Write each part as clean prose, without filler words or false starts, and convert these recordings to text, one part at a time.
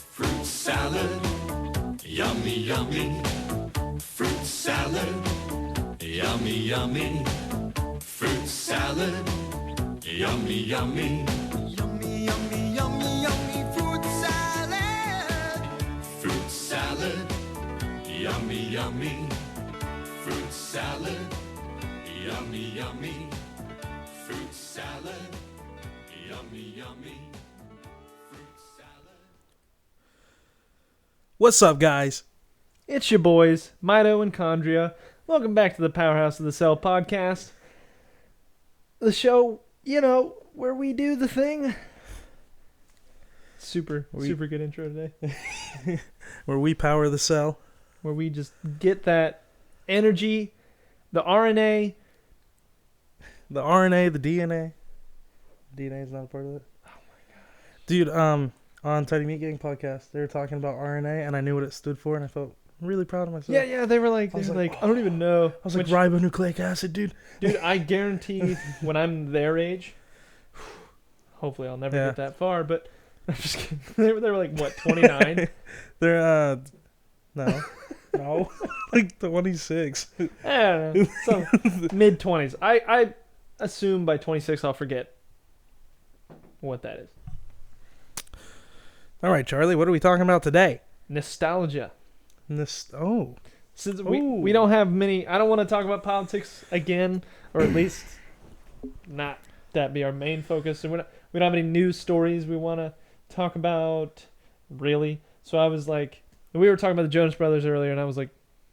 Fruit salad, yummy, yummy. Fruit salad, yummy, yummy. Fruit salad, yummy, yummy. Yummy, yummy, yummy, yummy fruit salad. Fruit salad, yummy, yummy. Fruit salad, yummy, yummy. Fruit salad, yummy, yummy. Fruit salad. What's up, guys? It's your boys, Mito and Chondria. Welcome back to the Powerhouse of the Cell podcast. The show, where we do the thing. Super good intro today. Where we power the cell. Where we just get that energy, the RNA. The RNA, the DNA. DNA is not a part of it. Oh my god. Dude, on Tidy Meat Gang podcast, they were talking about RNA, and I knew what it stood for, and I felt really proud of myself. Yeah, they were like, I don't even know. I was like, ribonucleic acid, dude. Dude, I guarantee when I'm their age, hopefully I'll never get that far, but I'm just kidding. They were like, what, 29? They're, no, like 26. I don't know. So, mid-20s. I assume by 26 I'll forget what that is. All right, Charlie, what are we talking about today? Nostalgia. Since we don't have many, I don't want to talk about politics again, or at least not that be our main focus. And we don't have any news stories we want to talk about, really. So I was like, we were talking about the Jonas Brothers earlier, and I was like,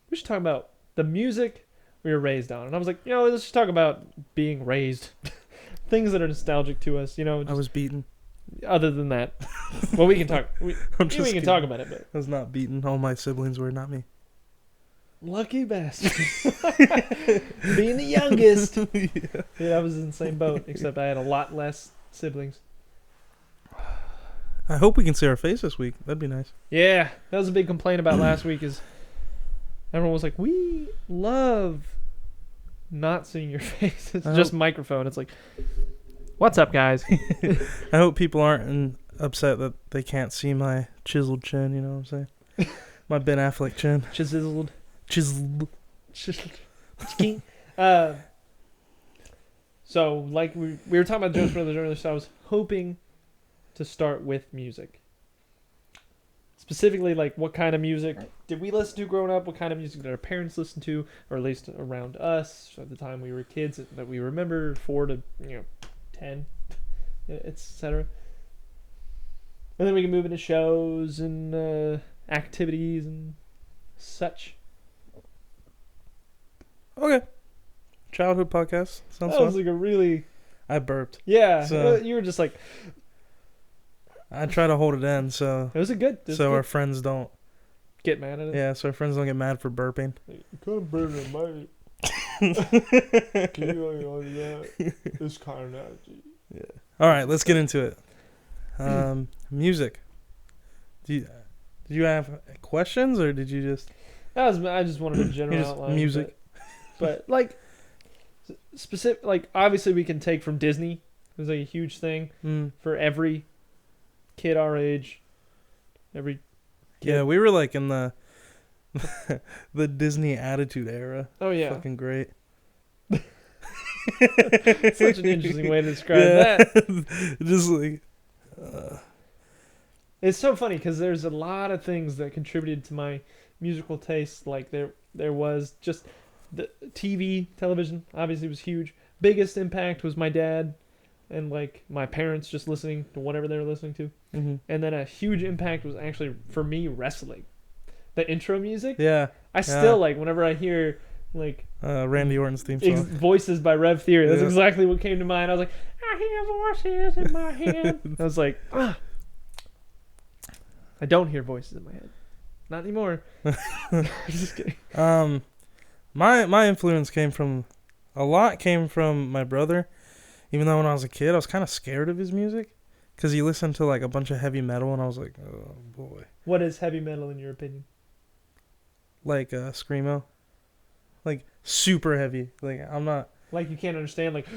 we should talk about the music we were raised on. And I was like, let's just talk about being raised. Things that are nostalgic to us, I was beaten. Other than that, well, we can talk. We can talk about it, but I was not beaten. All my siblings were, not me. Lucky bastard. Being the youngest. Yeah, I was in the same boat, except I had a lot less siblings. I hope we can see our face this week. That'd be nice. Yeah, that was a big complaint about last week is everyone was like, we love not seeing your face. It's just microphone. It's like, what's up, guys? I hope people aren't upset that they can't see my chiseled chin, you know what I'm saying? My Ben Affleck chin. Chiseled. So, like, we were talking about Jonas Brothers earlier, so I was hoping to start with music. Specifically, like, what kind of music did we listen to growing up? What kind of music did our parents listen to? Or at least around us at the time we were kids that we remember, 4 to 10, etc. And then we can move into shows and activities and such. Okay. Childhood podcast. Sounds That was fun. like a really... I burped. Yeah, So- you were just like... I try to hold it in so It was a good... our friends don't get mad at it. Yeah, so our friends don't get mad for burping. You couldn't burn it, mate. This kind of energy. Yeah. All right, let's get into it. Music. Did you have questions or did you just I just wanted a general just outline. music? But like specific, like obviously we can take from Disney. It was like a huge thing for every kid our age. Every kid. Yeah, we were like in the the Disney Attitude era. Oh yeah, Fucking great. such an interesting way to describe that. Just like It's so funny because there's a lot of things that contributed to my musical taste. Like there was just the television obviously was huge. Biggest impact was my dad and like my parents just listening to whatever they were listening to. mm-hmm. And then a huge impact was actually for me wrestling. The intro music. Yeah. I still like whenever I hear like Randy Orton's theme song. voices by Rev Theory. That's Yeah. exactly what came to mind. I was like, I hear voices in my head. I was like, I don't hear voices in my head. Not anymore. Just kidding. My influence came from my brother. Even though when I was a kid, I was kind of scared of his music because he listened to like a bunch of heavy metal, and I was like, oh boy. What is heavy metal in your opinion? Like screamo, like super heavy. Like I'm not. Like you can't understand like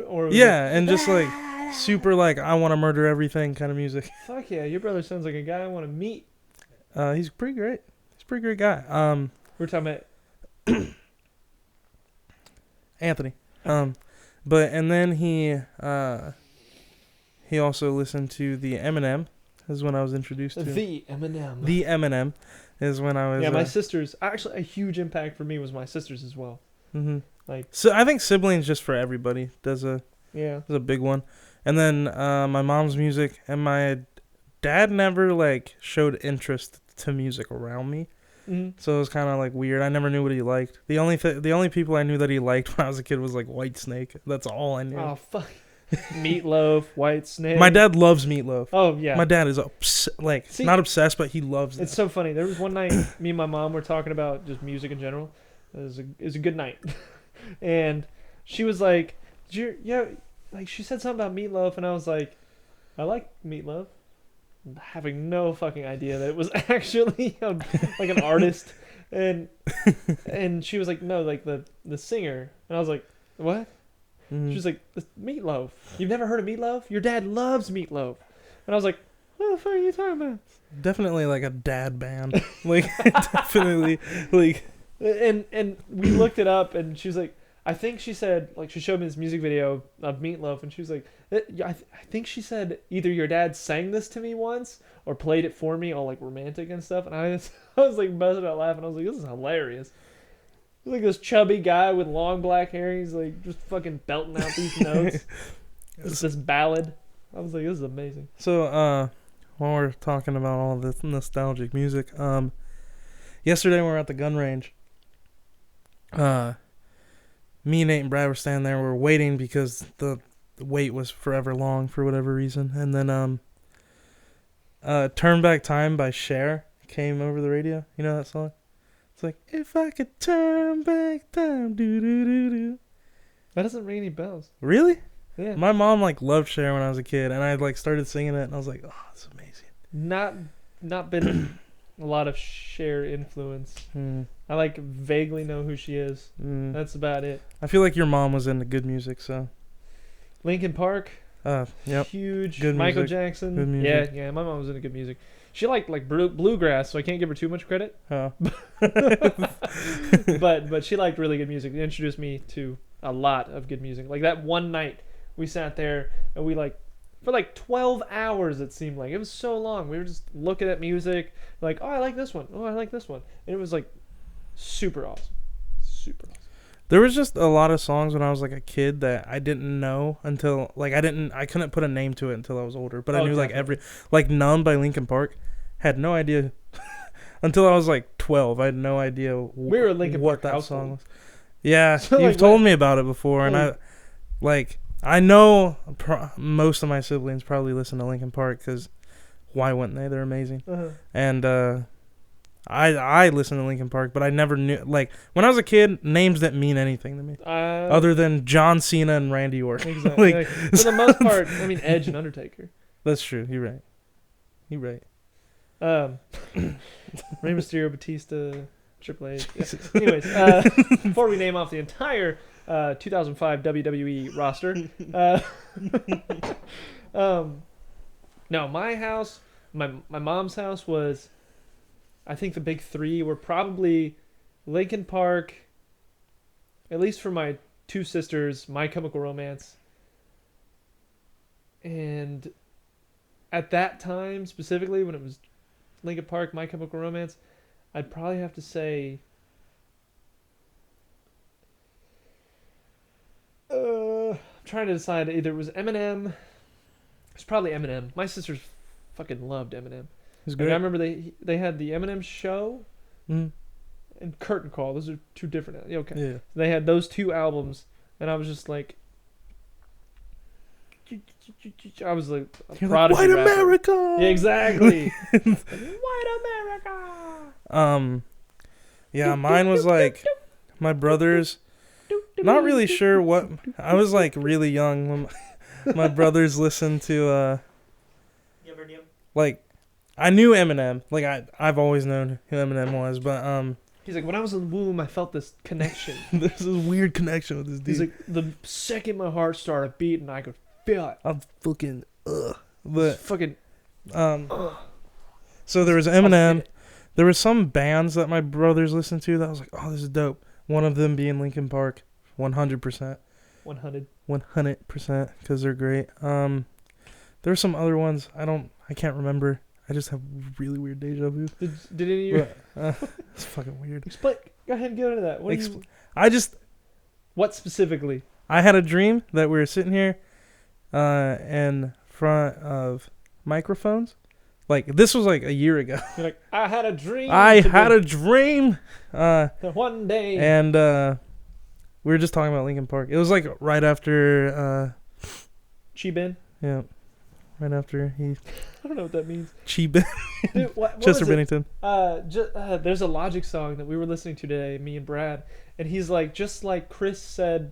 or Yeah, and just like super like I want to murder everything kind of music. Fuck yeah, your brother sounds like a guy I want to meet. He's pretty great. He's a pretty great guy. We're talking about Anthony. But and then he also listened to the Eminem. Is when I was introduced to the Eminem. The Eminem is when I was. Yeah, my sisters. Actually, a huge impact for me was my sisters as well. Mm-hmm. Like, so I think siblings just for everybody does a big one. And then my mom's music and my dad never like showed interest to music around me. Mm-hmm. So it was kind of like weird. I never knew what he liked. The only people I knew that he liked when I was a kid was like Whitesnake. That's all I knew. Oh fuck. Meatloaf, White Snake. My dad loves Meatloaf. Oh yeah. My dad is not obsessed, but he loves it. It's so funny. There was one night me and my mom were talking about just music in general. It was a good night, and she was like, like she said something about Meatloaf, and I was like, I like Meatloaf, having no fucking idea that it was actually like an artist, and she was like, no, like the singer, and I was like, what? She was like, Meatloaf. You've never heard of Meatloaf? Your dad loves Meatloaf. And I was like, what the fuck are you talking about? Definitely like a dad band. Like, definitely, like. And we looked it up, and she was like, I think she said, like, she showed me this music video of Meatloaf, and she was like, I think she said either your dad sang this to me once or played it for me all, like, romantic and stuff. And I was like, buzzing out laughing. I was like, this is hilarious. Like this chubby guy with long black hair. He's like just fucking belting out these notes. It's this ballad. I was like, this is amazing. So, while we're talking about all this nostalgic music, yesterday we were at the gun range. Me, Nate, and Brad were standing there. We were waiting because the wait was forever long for whatever reason. And then, "Turn Back Time" by Cher came over the radio. You know that song? It's like, if I could turn back time, do. That doesn't ring any bells. Really? Yeah. My mom like loved Cher when I was a kid, and I like started singing it, and I was like, oh, it's amazing. Not been a lot of Cher influence. I like vaguely know who she is. That's about it. I feel like your mom was into good music, so. Linkin Park. Yep. Huge. Good Michael music. Jackson. Good music. Yeah. My mom was into good music. She liked like bluegrass, so I can't give her too much credit. Oh. but she liked really good music. It introduced me to a lot of good music. Like that one night we sat there and we like for like 12 hours it seemed like. It was so long. We were just looking at music like, oh, I like this one. Oh, I like this one. And it was like super awesome. Super awesome. There was just a lot of songs when I was like a kid that I didn't know until like I couldn't put a name to it until I was older. But I knew definitely. like Numb by Linkin Park. Had no idea until I was like 12. I had no idea We were a Linkin what Park that household. song was. Yeah, So, you've like, told me about it before, and I know most of my siblings probably listen to Linkin Park because why wouldn't they? They're amazing. Uh-huh. And I listened to Linkin Park, but I never knew like when I was a kid, names didn't mean anything to me other than John Cena and Randy Orton. Exactly. Like, For the most part, I mean Edge and Undertaker. that's true. You're right. You're right. Rey Mysterio, Batista, Triple H. Yeah. Anyways, before we name off the entire 2005 WWE roster, no, my house, my mom's house was, I think the big three were probably Linkin Park, at least for my two sisters, My Chemical Romance, and at that time specifically when it was Linkin Park, My Chemical Romance, I'd probably have to say I'm trying to decide either it was Eminem. It's probably Eminem. My sisters fucking loved Eminem. It's And great. I remember they had the Eminem Show Mhm. and Curtain Call. Those are two different. Okay. Yeah. They had those two albums, and I was just like, I was like a You're like, prodigy White rapper. America. Yeah, exactly. White America. Yeah, mine was like my brothers. Not really sure what. I was like really young when my brothers listened to like I knew Eminem. Like I've always known who Eminem was, but He's like, when I was in the womb, I felt this connection. there's this weird connection with this dude. He's like, the second my heart started beating, I could feel it. I'm fucking It's But fucking. so there was I'll feel Eminem. it. There were some bands that my brothers listened to that I was like, oh, this is dope. One of them being Linkin Park, 100%. 100. 100% because they're great. There were some other ones I can't remember. I just have really weird deja vu. Did any of you It's fucking weird. explain? Go ahead and go into that. What, do you, What specifically? I had a dream that we were sitting here in front of microphones. Like this was like a year ago. You're like, I had a dream. I had a dream. that one day. And we were just talking about Linkin Park. It was like right after Chi-Ben. yeah. Right after he I don't know what that means. Chi-Ben. Dude, what Chester was it? Bennington. There's a Logic song that we were listening to today, me and Brad, and he's like, just like Chris said.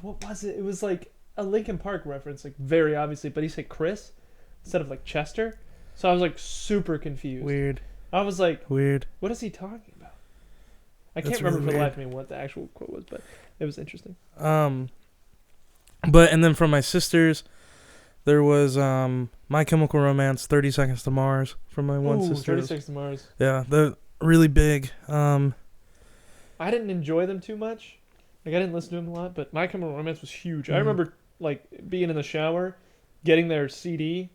What was it? It was like a Linkin Park reference, like very obviously, but he said Chris instead of like Chester. So I was like super confused. Weird. I was like, Weird. what is he talking about? I can't That's remember really for the weird. life of me what the actual quote was, but it was interesting. But and then from my sisters, there was My Chemical Romance, 30 Seconds to Mars from my one sister. 36 to Mars. Yeah, they're really big. I didn't enjoy them too much. Like I didn't listen to them a lot, but My Chemical Romance was huge. I Mhm. remember like being in the shower, getting their CD,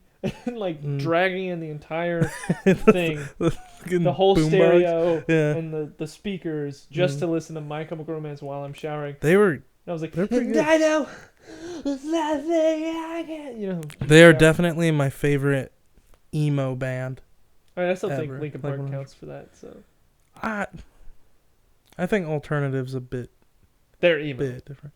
and like dragging in the entire thing, the whole boombox. stereo, Yeah. and the speakers, just Mhm. to listen to My Chemical Romance while I'm showering. They were. And I was like, They're pretty "And good. I know, there's nothing I can-" you know. They are Yeah. definitely my favorite emo band. I mean, I still think ever. Linkin Like Park one of- counts for that. So I think Alternative's a bit they're emo. different.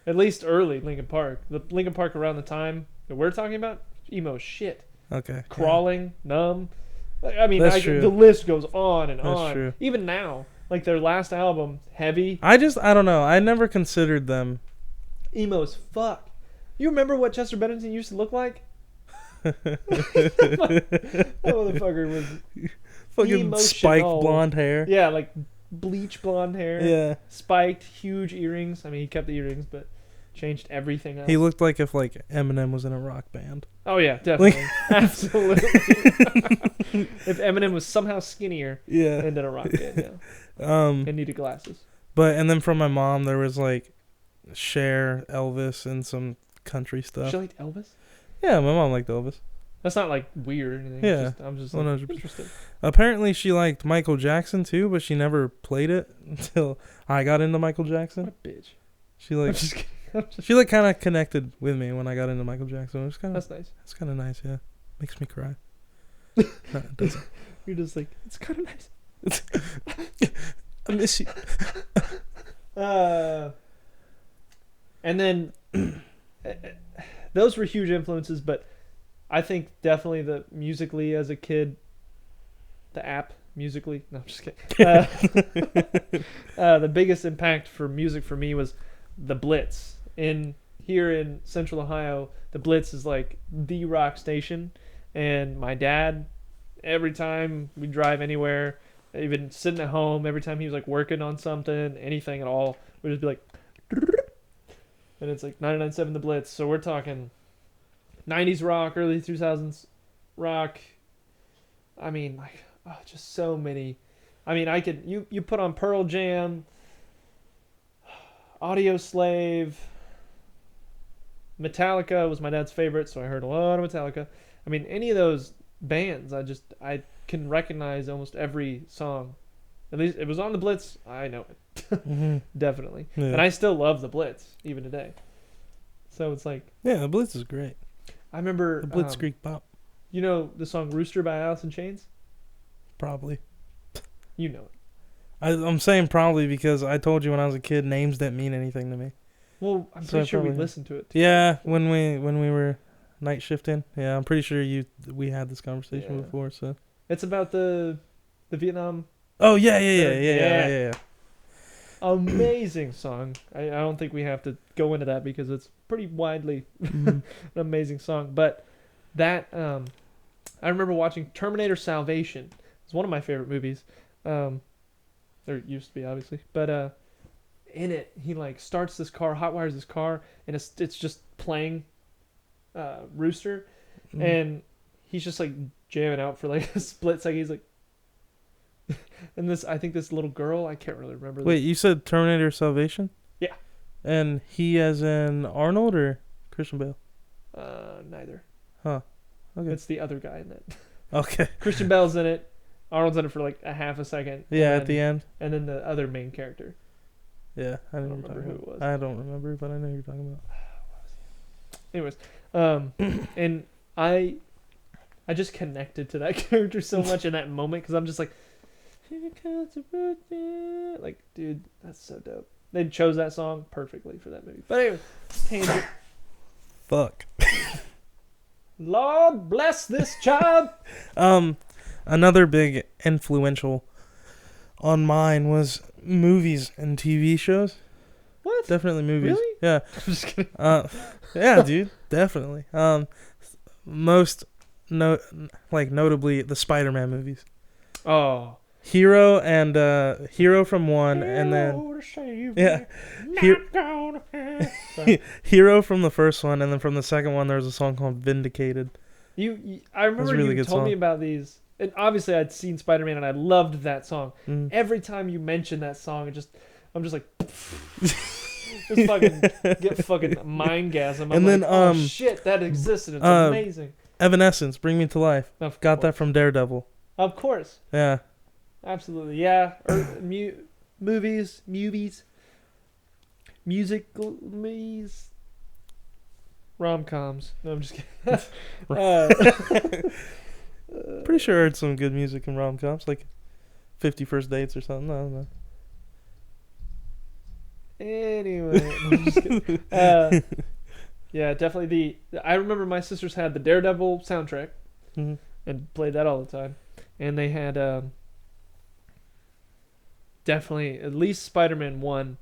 At least early Linkin Park. The Linkin Park around the time that we're talking about, emo as shit. Okay. Crawling, Numb. I mean, That's true. the list goes on and That's on. true. Even now, like their last album, Heavy, I don't know. I never considered them. emo as fuck. You remember what Chester Bennington used to look like? That motherfucker was, Fucking spiked Emotional. blonde hair. yeah, like bleach blonde hair, Yeah. spiked, huge earrings. I mean, he kept the earrings, but changed everything else. He looked like if like Eminem was in a rock band. Oh yeah, definitely, absolutely. If Eminem was somehow skinnier Yeah. and in a rock band, yeah, and needed glasses. But and then from my mom there was like Cher, Elvis, and some country stuff. She liked Elvis. Yeah, my mom liked Elvis. That's not like weird or anything. Yeah, I'm just like, 100%. interested. Apparently she liked Michael Jackson too, but she never played it until I got into Michael What Jackson. a bitch. She I'm like just kidding. she like kind of connected with me when I got into Michael Jackson. It was kind of That's nice. it's kind of nice, yeah. Makes me cry. No, it doesn't. You're just like, it's kind of nice. I miss you. And then those were huge influences, but I think definitely the Musically as a kid, the app Musically. No, I'm just kidding. The biggest impact for music for me was the Blitz. Here in Central Ohio, the Blitz is like the rock station, and my dad, every time we drive anywhere, even sitting at home, every time he was like working on something, anything at all, we'd just be like, and it's like 99.7 The Blitz. So we're talking 90s rock, early 2000s rock. I mean, like, just so many. I mean, I could you put on Pearl Jam, Audio Slave, Metallica was my dad's favorite, so I heard a lot of Metallica. I mean, any of those bands, I can recognize almost every song. At least it was on the Blitz, I know it. Definitely. Yeah. And I still love the Blitz even today. So it's like, Yeah, the Blitz is great. I remember The Blitzkrieg Bop, you know the song Rooster by Alice in Chains? probably. You know it. I'm saying probably because I told you when I was a kid, names didn't mean anything to me. Well, I'm So pretty I sure we probably- listened to it. Yeah, when we were night shifting. Yeah, I'm pretty sure we had this conversation Yeah. before. So. It's about the Vietnam. Oh yeah. Amazing song. I don't think we have to go into that because it's pretty widely Mhm. an amazing song. But that I remember watching Terminator Salvation. It's one of my favorite movies. There used to be, obviously, but in it, he like starts this car, hotwires this car, and it's just playing Rooster, Mm. and he's just like jamming out for like a split second. He's like, and I think this little girl, I can't really remember. Wait, you said Terminator Salvation? Yeah. And he as in Arnold or Christian Bale? Neither. Huh. Okay. It's the other guy in that. Okay. Christian Bale's in it. Arnold's in it for like a half a second. Yeah, and at the end. And then the other main character. Yeah, I I know don't what you're remember talking who about. it was. I don't remember, but I know who you're talking about. Anyways, and I just connected to that character so much in that moment because I'm just like, here comes the birthday. Like, dude, that's so dope. They chose that song perfectly for that movie. But anyway, tangent. Fuck. Lord bless this child. Another big influential on mine was movies and TV shows. What? Definitely movies. Really? Yeah. I'm just kidding. Yeah, dude, definitely. Notably the Spider-Man movies. Oh. Hero and Hero from one, and then yeah, Hero from the first one, and then from the second one, there was a song called "Vindicated." I remember a really you good told me song. about these, and obviously I'd seen Spider-Man and I loved that song. Mm. Every time you mention that song, I'm just like, just fucking get fucking mindgasm. I'm And like, then, oh shit, that existed. It's amazing. Evanescence, "Bring Me to Life." Of Got course. that from Daredevil. Of course, Yeah. absolutely, yeah. Movies, musicals, rom-coms. No, I'm just kidding. Pretty sure I heard some good music in rom-coms, like 50 First Dates or something. I don't know. Anyway, no, I'm just kidding. Yeah, definitely I remember my sisters had the Daredevil soundtrack Mhm. and played that all the time, and they had definitely at least Spider-Man 1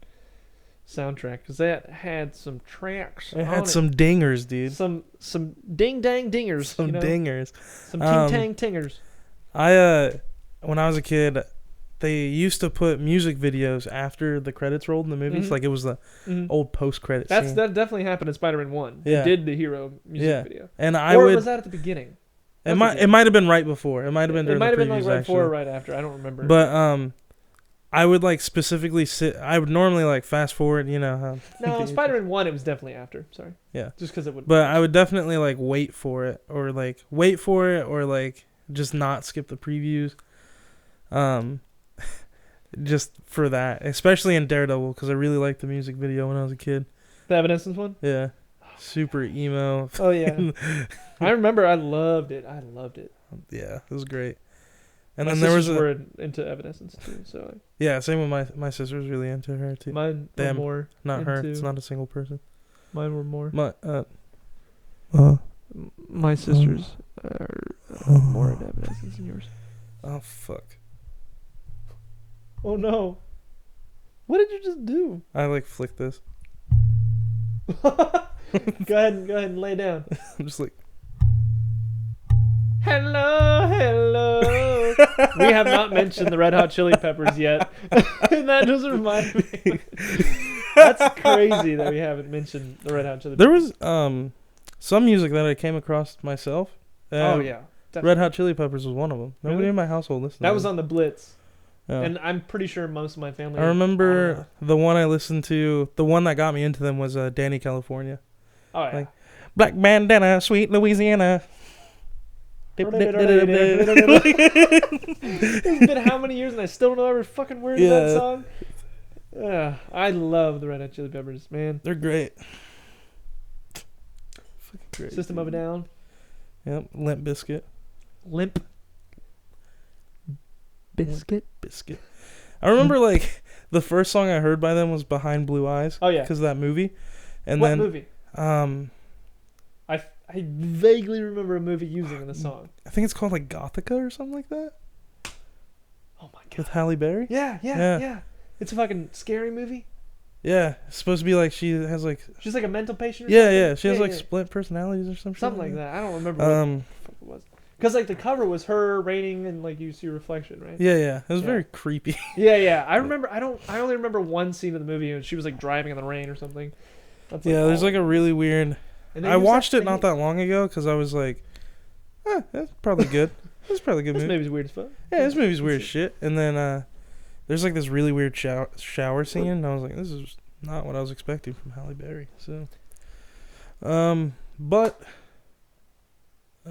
soundtrack because that had some tracks. It on had some dingers, dude. some ding dang dingers, Some you know? dingers. Some ting tang tingers. When I was a kid, they used to put music videos after the credits rolled in the movies. Mhm. Like it was the Mhm. old post-credit That scene. definitely happened in Spider-Man 1. Yeah. They did the hero music Yeah. video. And I Or would. was that at the beginning? It might have been right before. It might have been It during might the have been like previews, right actually. before or right after. I don't remember. But I would like specifically sit. I would normally like fast forward. You know how. no, Spider-Man 1, it was definitely after. Sorry. Yeah. Just because it would. But I would definitely like wait for it, or like just not skip the previews. Just for that, especially in Daredevil, because I really liked the music video when I was a kid. The Evanescence one? Yeah, super emo. Oh, yeah. I remember I loved it. Yeah, it was great. And My then there was sisters were into Evanescence too, so yeah, same with my sister was really into her too. mine were Damn. more. Not her. into- It's not a single person. Mine were more. My My sisters are more into Evanescence than yours. oh fuck! Oh no! What did you just do? I like flicked this. Go ahead and lay down. I'm just like Hello. We have not mentioned the Red Hot Chili Peppers yet, and that doesn't remind me. That's crazy that we haven't mentioned the Red Hot Chili Peppers. there was some music that I came across myself. Oh yeah, Red Hot Chili Peppers was one of them. Nobody Really? in my household listened. that to was them. on the Blitz, Yeah. and I'm pretty sure most of my family. I remember the one I listened to. The one that got me into them was Danny California. Oh yeah. like- Black bandana, sweet Louisiana. It's been how many years and I still don't know every fucking word of that Yeah. song? I love the Red Hot Chili Peppers, man. They're great. Fucking great. System of a Down, Yep. Limp Biscuit. Limp Biscuit. Biscuit. I remember like the first song I heard by them was Behind Blue Eyes. Oh yeah. Because of that movie. And What then movie? I vaguely remember a movie using the song. I think it's called like Gothica or something like that. Oh my god. With Halle Berry. Yeah. It's a fucking scary movie. Yeah. It's supposed to be like she has like She's like a mental patient. Or yeah, something? yeah. She has like yeah. split personalities or something. Something like that. I don't remember what the fuck it was. Because like the cover was her raining and like you see a reflection, right? Yeah. It was Yeah. very creepy. Yeah. I remember. I only remember one scene of the movie and she was like driving in the rain or something. That's, Yeah, there's like a really weird. And they I use watched that it not that long ago because I was like, that's probably good. It's probably a good This movie. movie's weird as fuck. Yeah, this movie's weird as shit. And then there's like this really weird shower scene, and I was like, this is not what I was expecting from Halle Berry. So, but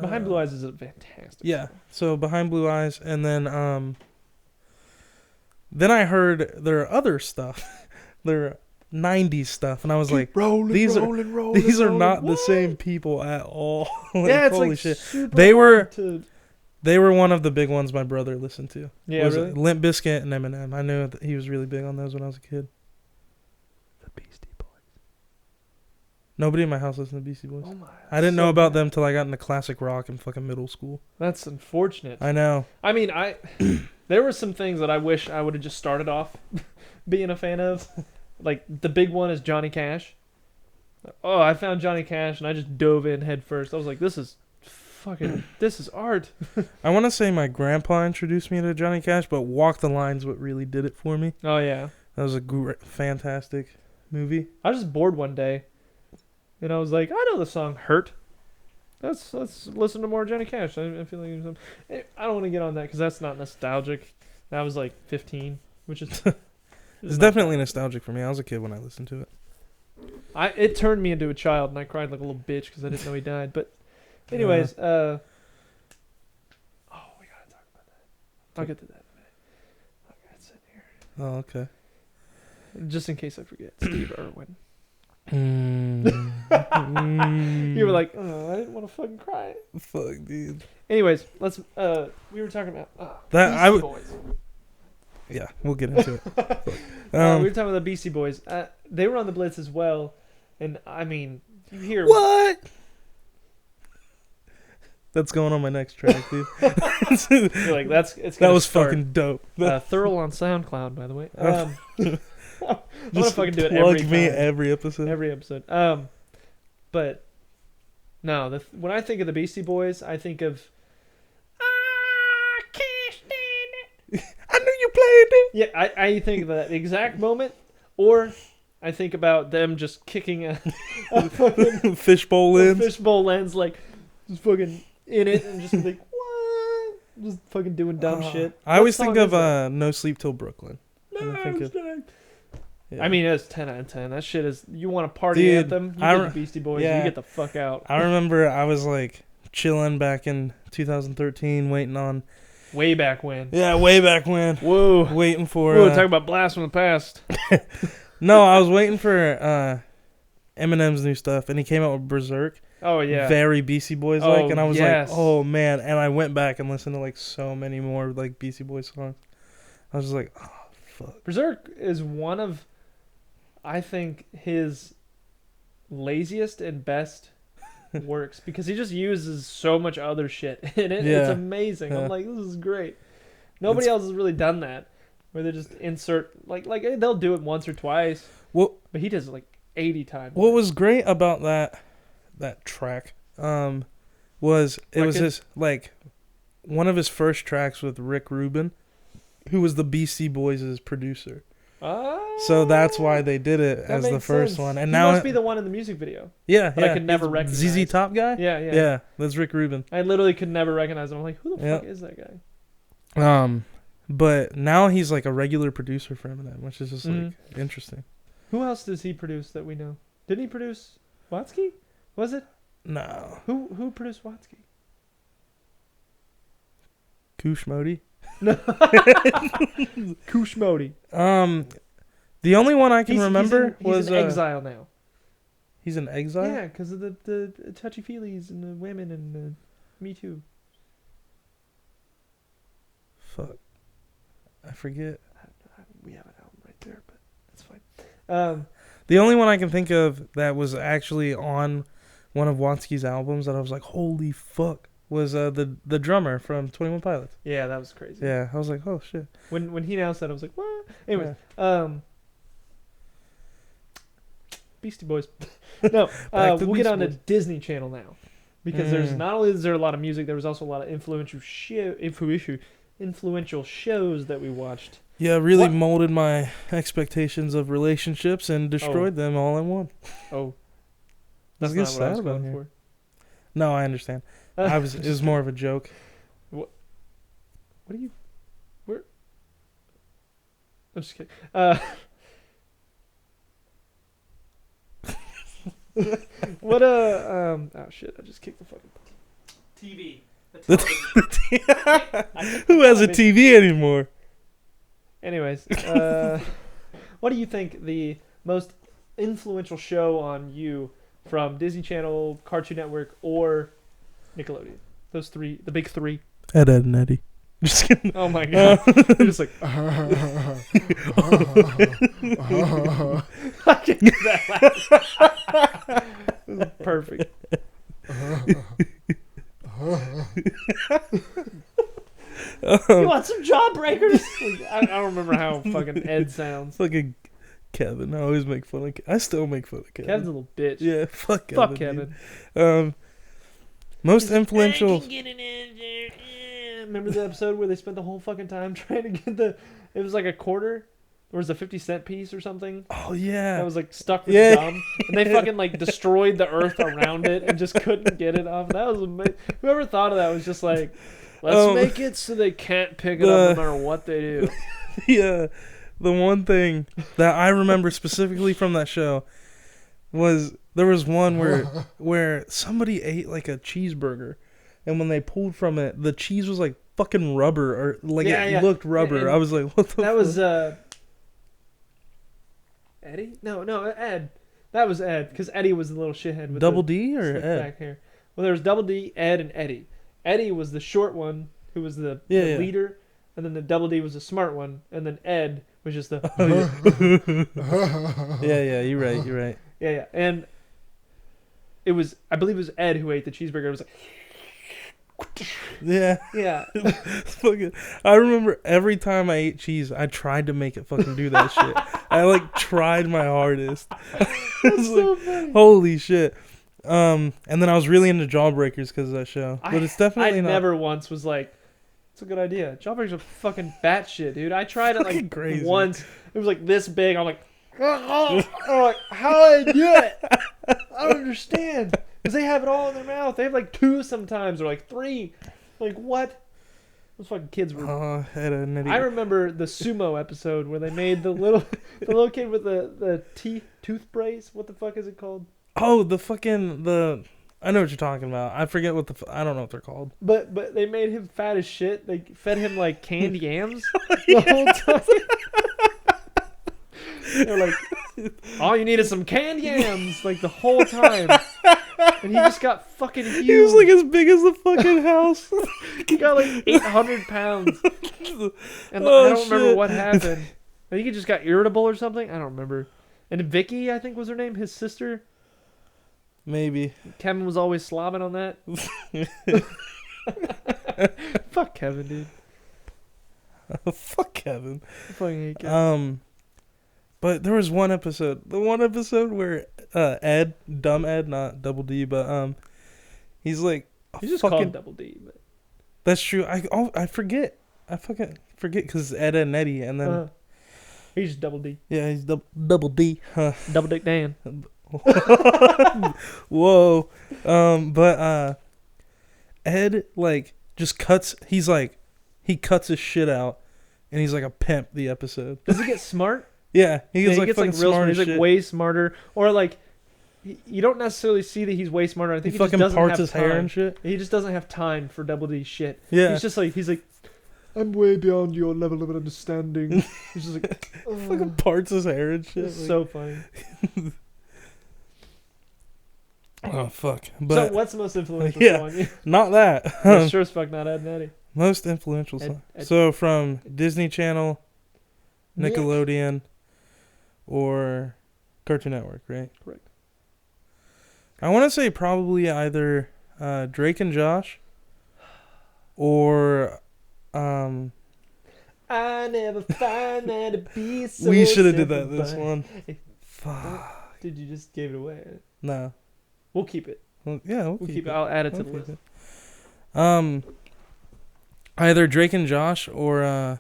Behind Blue Eyes is a fantastic. yeah. So Behind Blue Eyes, and then I heard their other stuff, their '90s stuff, and I was like, rolling, these are- rolling, these are rolling. not the What? same people at all. Like, Yeah, it's holy like shit. super They were- hard to. They were one of the big ones my brother listened to. Yeah, Was really. Limp Bizkit and Eminem. I knew that he was really big on those when I was a kid. The Beastie Boys. Nobody in my house listened to Beastie Boys. Oh my. I didn't so know about bad. them till I got into classic rock in fucking middle school. That's unfortunate. I know. I mean, there were some things that I wish I would have just started off being a fan of. Like the big one is Johnny Cash. Oh, I found Johnny Cash and I just dove in head first. I was like, this is art. I want to say my grandpa introduced me to Johnny Cash, but Walk the Line's what really did it for me. Oh yeah. That was a fantastic movie. I was just bored one day, and I was like, I know the song "Hurt." Let's listen to more Johnny Cash. I feel like I don't want to get on that because that's not nostalgic. That was like 15, which is It's definitely nostalgic for me. I was a kid when I listened to it. It turned me into a child, and I cried like a little bitch because I didn't know he died. But, anyways, oh, we gotta talk about that. I'll get to that in a minute. I gotta sit here Oh, okay. just in case I forget. Steve Irwin. Mm. You were like, oh, I didn't want to fucking cry. Fuck, dude. Anyways, let's. We were talking about That Beastie I would. Boys. Yeah, we'll get into it. We Um, were talking about the Beastie Boys. They were on the Blitz as well, and I mean, you hear what? That's going on my next track, dude. you're like that's it's That gonna was start. fucking dope. Thurl on SoundCloud, by the way. I'm gonna Just fucking do it plug every me time. every episode. Every episode. But no, when I think of the Beastie Boys, I think of I can't stand it. I knew you played it. Yeah, I think of that exact moment, or I think about them just kicking a fucking Fishbowl lens. fishbowl lens, like just fucking in it, and just like what, just fucking doing dumb shit. I always What think song of is that? No Sleep Till Brooklyn. No, I think of- Yeah. I mean, it's 10 out of 10. That shit is. You want a party Dude, anthem? You I get re- the Beastie Boys. yeah. You get the fuck out. I remember I was like chilling back in 2013, waiting on. Way back when. Yeah, way back when. Whoa. Waiting for. Whoa, talk about blast from the past. No, I was waiting for Eminem's new stuff, and he came out with Berserk. Oh yeah. Very Beastie Boys like, Oh, and I was yes. like, oh man, and I went back and listened to like so many more like Beastie Boys songs. I was just like, oh fuck. Berserk is one of, I think, his laziest and best works because he just uses so much other shit in it. It's Yeah. amazing. Yeah. I'm like, this is great. Nobody else has really done that, where they just insert like they'll do it once or twice, What but he does it like 80 times. What was great about that track was it was Record? his like one of his first tracks with Rick Rubin, who was the Beastie Boys' producer. So that's why they did it That as the makes first sense. one. And he now must be the one in the music video. yeah, but I yeah, could never he's recognize. ZZ Top guy. Yeah, yeah. Yeah, that's Rick Rubin. I literally could never recognize him. I'm like, who the Yeah. fuck is that guy? But now he's like a regular producer for Eminem, which is just like interesting. Who else does he produce that we know? Didn't he produce Watsky? Was it? No, Who produced Watsky? Koosh Modi. Koosh Modi. The only one I can He's remember he's was in exile now. He's in exile. Yeah, because of the touchy feelies and the women and the Me Too. Fuck, I forget. We have an album right there, but that's fine. The only one I can think of that was actually on one of Watsky's albums that I was like, holy fuck, was the drummer from 21 Pilots. Yeah, that was crazy. Yeah, I was like, oh shit. When he announced that, I was like, what? Anyways, Beastie Boys. No, Back to we'll get Beastie on to Boys. Disney Channel now. because there's not only is there a lot of music, there was also a lot of influential shows that we watched. Yeah, really What? molded my expectations of relationships and destroyed them all in one. Oh, Let's that's get not what I was sad about going here. for. No, I understand. It was more of a joke. What are you? Where? I'm just kidding. What oh shit! I just kicked the fucking TV. The Who has a TV anymore? Anyways, what do you think the most influential show on you from Disney Channel, Cartoon Network, or Nickelodeon? Those three, the big three. Ed, and Eddie. Just kidding. Oh my god! You're just like I can't do that laugh. This is perfect. You want some jawbreakers? Like, I don't remember how fucking Ed sounds. Fucking Kevin. I always make fun of I still make fun of Kevin. Kevin's a little bitch. Yeah, fuck Kevin. Fuck Kevin. Dude. Most influential. Remember the episode where they spent the whole fucking time trying to get it was like a quarter? Or was it a 50-cent piece or something? Oh yeah. That was like stuck with gum. And they fucking like destroyed the earth around it and just couldn't get it off. That was amazing. Whoever thought of that was just like, let's make it so they can't pick it up no matter what they do. Yeah. The one thing that I remember specifically from that show was there was one where somebody ate like a cheeseburger, and when they pulled from it, the cheese was like fucking rubber, or like it looked rubber. And I was like, what the That was Eddie? No, Ed. That was Ed, because Eddie was the little shithead with Double the D or slick Ed? back hair. Well, there was Double D, Ed, and Eddie. Eddie was the short one who was the leader, and then the Double D was the smart one, and then Ed was just the yeah, you're right. yeah, and it was, I believe it was Ed who ate the cheeseburger. It was like, Yeah. Fucking, I remember every time I ate cheese, I tried to make it fucking do that shit. I like tried my hardest. It was so like, funny. holy shit. And then I was really into Jawbreakers because of that show. But it's definitely I not. never once was like, it's a good idea. Jawbreakers are fucking batshit, dude. I tried it Fucking like crazy. once. It was like this big. I'm like, I'm like, how do I do it? I don't understand. Because they have it all in their mouth. They have like 2 sometimes, or like 3. Like, what? Those fucking kids were. Had a nitty. I remember the sumo episode where they made the little kid with the tooth brace. What the fuck is it called? Oh, I know what you're talking about. I forget what I don't know what they're called. But they made him fat as shit. They fed him like canned yams the whole time. They're like, all you need is some canned yams, like the whole time. And he just got fucking huge. He was like as big as the fucking house. He got like 800 pounds. And Oh, I don't remember shit. what happened. I think he just got irritable or something. I don't remember. And Vicky, I think was her name, his sister. Maybe. Kevin was always slobbing on that. Fuck Kevin, dude. Fuck Kevin. I fucking hate Kevin. But there was one episode. The one episode where Ed, dumb Ed, not Double D, but he's like, He's just fucking. called Double D. But That's true. I forget. I fucking forget because it's Ed and Eddie, and then he's just Double D. yeah, he's Double D. Huh. Double Dick Dan. Whoa. But Ed like just cuts. He cuts his shit out, and he's like a pimp. The episode. Does he get smart? Yeah, he Yeah, gets he like gets fucking like real smart smart. as He's like shit. way smarter, or like you don't necessarily see that he's way smarter. I think He he just fucking doesn't parts have his time. hair and shit. He just doesn't have time for Double D shit. Yeah. He's like, I'm way beyond your level of understanding. He's just like, Fucking parts his hair and shit. it's like- so funny. Oh fuck! So But what's the most influential Yeah. show on you? not that. Well, sure as fuck not Ed and Eddie. Most influential Ed- song. Ed- So from Disney Channel, Nick. Nickelodeon, or Cartoon Network, right? Correct. I want to say probably either Drake and Josh, or I never find that to be so we should have did simple, that this but- one. Hey, Fuck. Dude, you just gave it away. No. We'll keep it. Well, yeah, we'll We'll keep keep. it. I'll add it to We'll the keep list. it. Either Drake and Josh or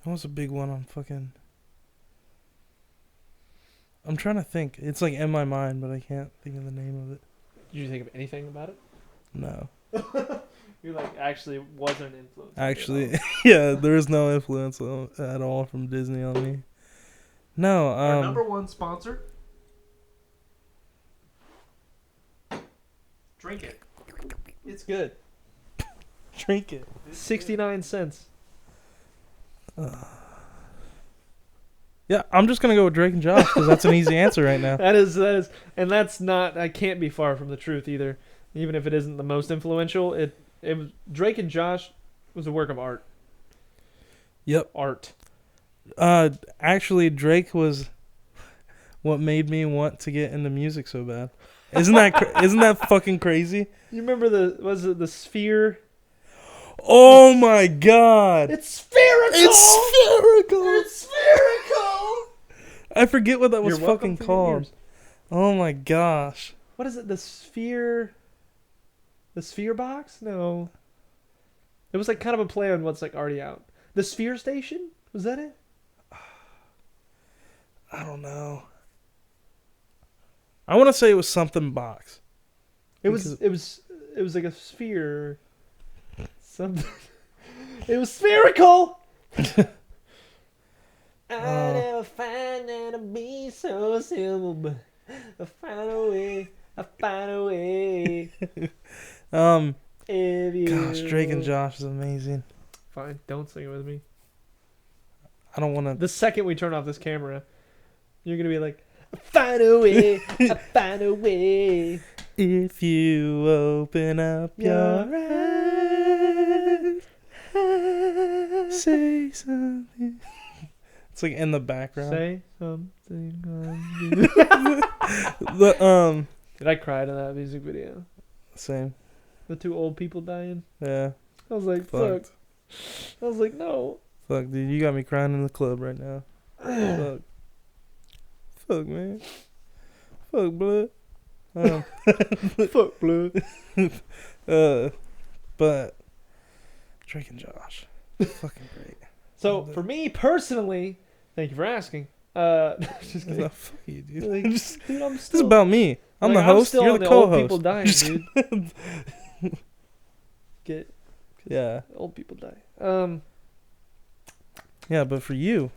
what was a big one on fucking? I'm trying to think. It's like in my mind, but I can't think of the name of it. Did you think of anything about it? No, You're like actually wasn't an influence. actually, yeah, there is no influence at all from Disney on me. No, Our number one sponsor. Drink it. It's good. drink it. 69 cents. Yeah, I'm just gonna go with Drake and Josh because that's an easy answer right now. That is, and that's not. I can't be far from the truth either. Even if it isn't the most influential, it was Drake and Josh was a work of art. Yep. Art. Actually, Drake was what made me want to get into music so bad. Isn't that fucking crazy? You remember the Sphere? Oh my god! It's spherical. It's spherical. It's spherical. I forget what that was You're welcome fucking for your called. ears. Oh my gosh! What is it? The Sphere? The Sphere box? No. It was like kind of a play on what's like already out. The Sphere Station? Was that it? I don't know. I want to say it was something box. It was like a sphere. Something. It was spherical. I never find that to be so simple, but I find a way. I find a way. If you Gosh, Drake and Josh is amazing. Fine, don't sing it with me. I don't want to. The second we turn off this camera, you're gonna be like, I find a way. I find a way. If you open up your eyes, say something. It's like in the background. Say something. Did I cry to that music video? Same. The two old people dying. Yeah. I was like, Fucked. fuck. I was like, no. Fuck, dude, you got me crying in the club right now. Fuck. Fuck, man. Fuck, blood. Fuck, blood. But Drake and Josh, fucking great. So for me personally, thank you for asking. Just kidding. No, fuck you, dude. Like, dude, I'm This is still. about me. I'm like, the host. still You're on the old co-host. people dying, Just- dude. Get Yeah, old people die. yeah, but for you,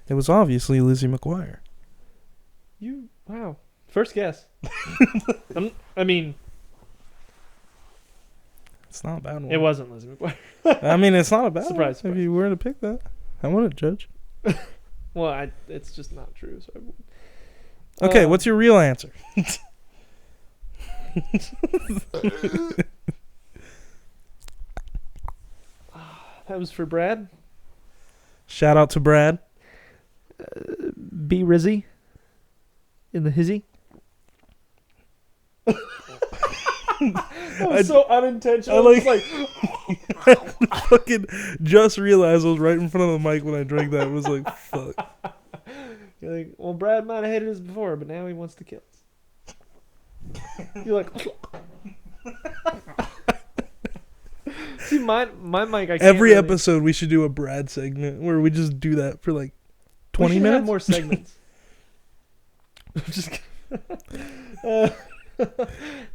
it was obviously Lizzie McGuire. Wow. First guess. I mean, It's not a bad one. it wasn't Lizzie McGuire. I mean, it's not a bad Surprise, one. If you were to pick that, I wouldn't judge. Well, it's just not true. So I wouldn't. Okay, what's your real answer? That was for Brad. Shout out to Brad. B Rizzy. In the hizzy. That was so unintentional. I It's like Fucking just realized I was right in front of the mic when I drank that. It was like, fuck. you're like, well, Brad might have hated us before, but now he wants to kill us. You're like, see, my mic. I can't Every really, episode, we should do a Brad segment where we just do that for like we 20 should minutes. have more segments. I'm just kidding.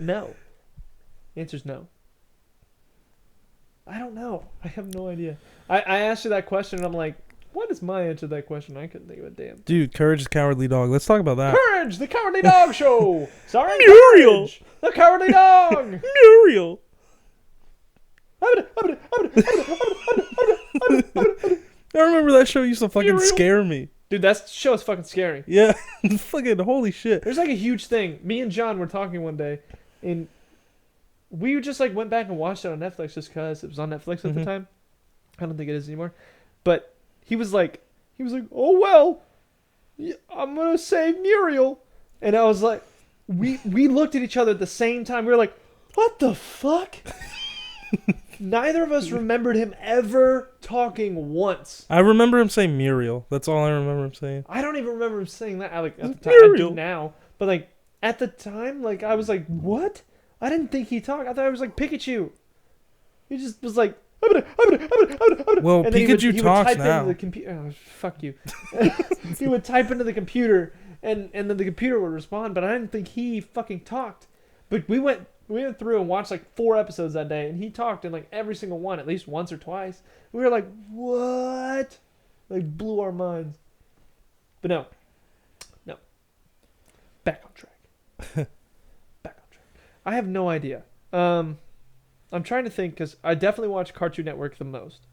No. The answer's no. I don't know. I have no idea. I asked you that question and I'm like, what is my answer to that question? I couldn't think of a damn. Dude, Courage is Cowardly Dog. Let's talk about that. Courage, the Cowardly Dog Show. Sorry, Muriel. Courage, the Cowardly Dog. Muriel. I remember that show used to fucking Muriel. scare me. Dude, that show is fucking scary. Yeah. Fucking holy shit. There's like a huge thing. Me and John were talking one day, and we just like went back and watched it on Netflix just because it was on Netflix at the Mhm. time. I don't think it is anymore. But he was like, oh well, I'm gonna save Muriel, and I was like, we looked at each other at the same time. We were like, what the fuck? Neither of us remembered him ever talking once. I remember him saying Muriel. That's all I remember him saying. I don't even remember him saying that. Like at the time, I do Muriel. now, but like at the time, like I was like, "What?" I didn't think he talked. I thought it was like Pikachu. He just was like, Well, and then Pikachu he would talks type now. into the computer. Oh, fuck you. He would type into the computer, and then the computer would respond. But I didn't think he fucking talked. But we went through and watched like 4 episodes that day, and he talked in like every single one, at least once or twice. We were like, what? Like blew our minds. But no. Back on track. I have no idea. I'm trying to think because I definitely watch Cartoon Network the most.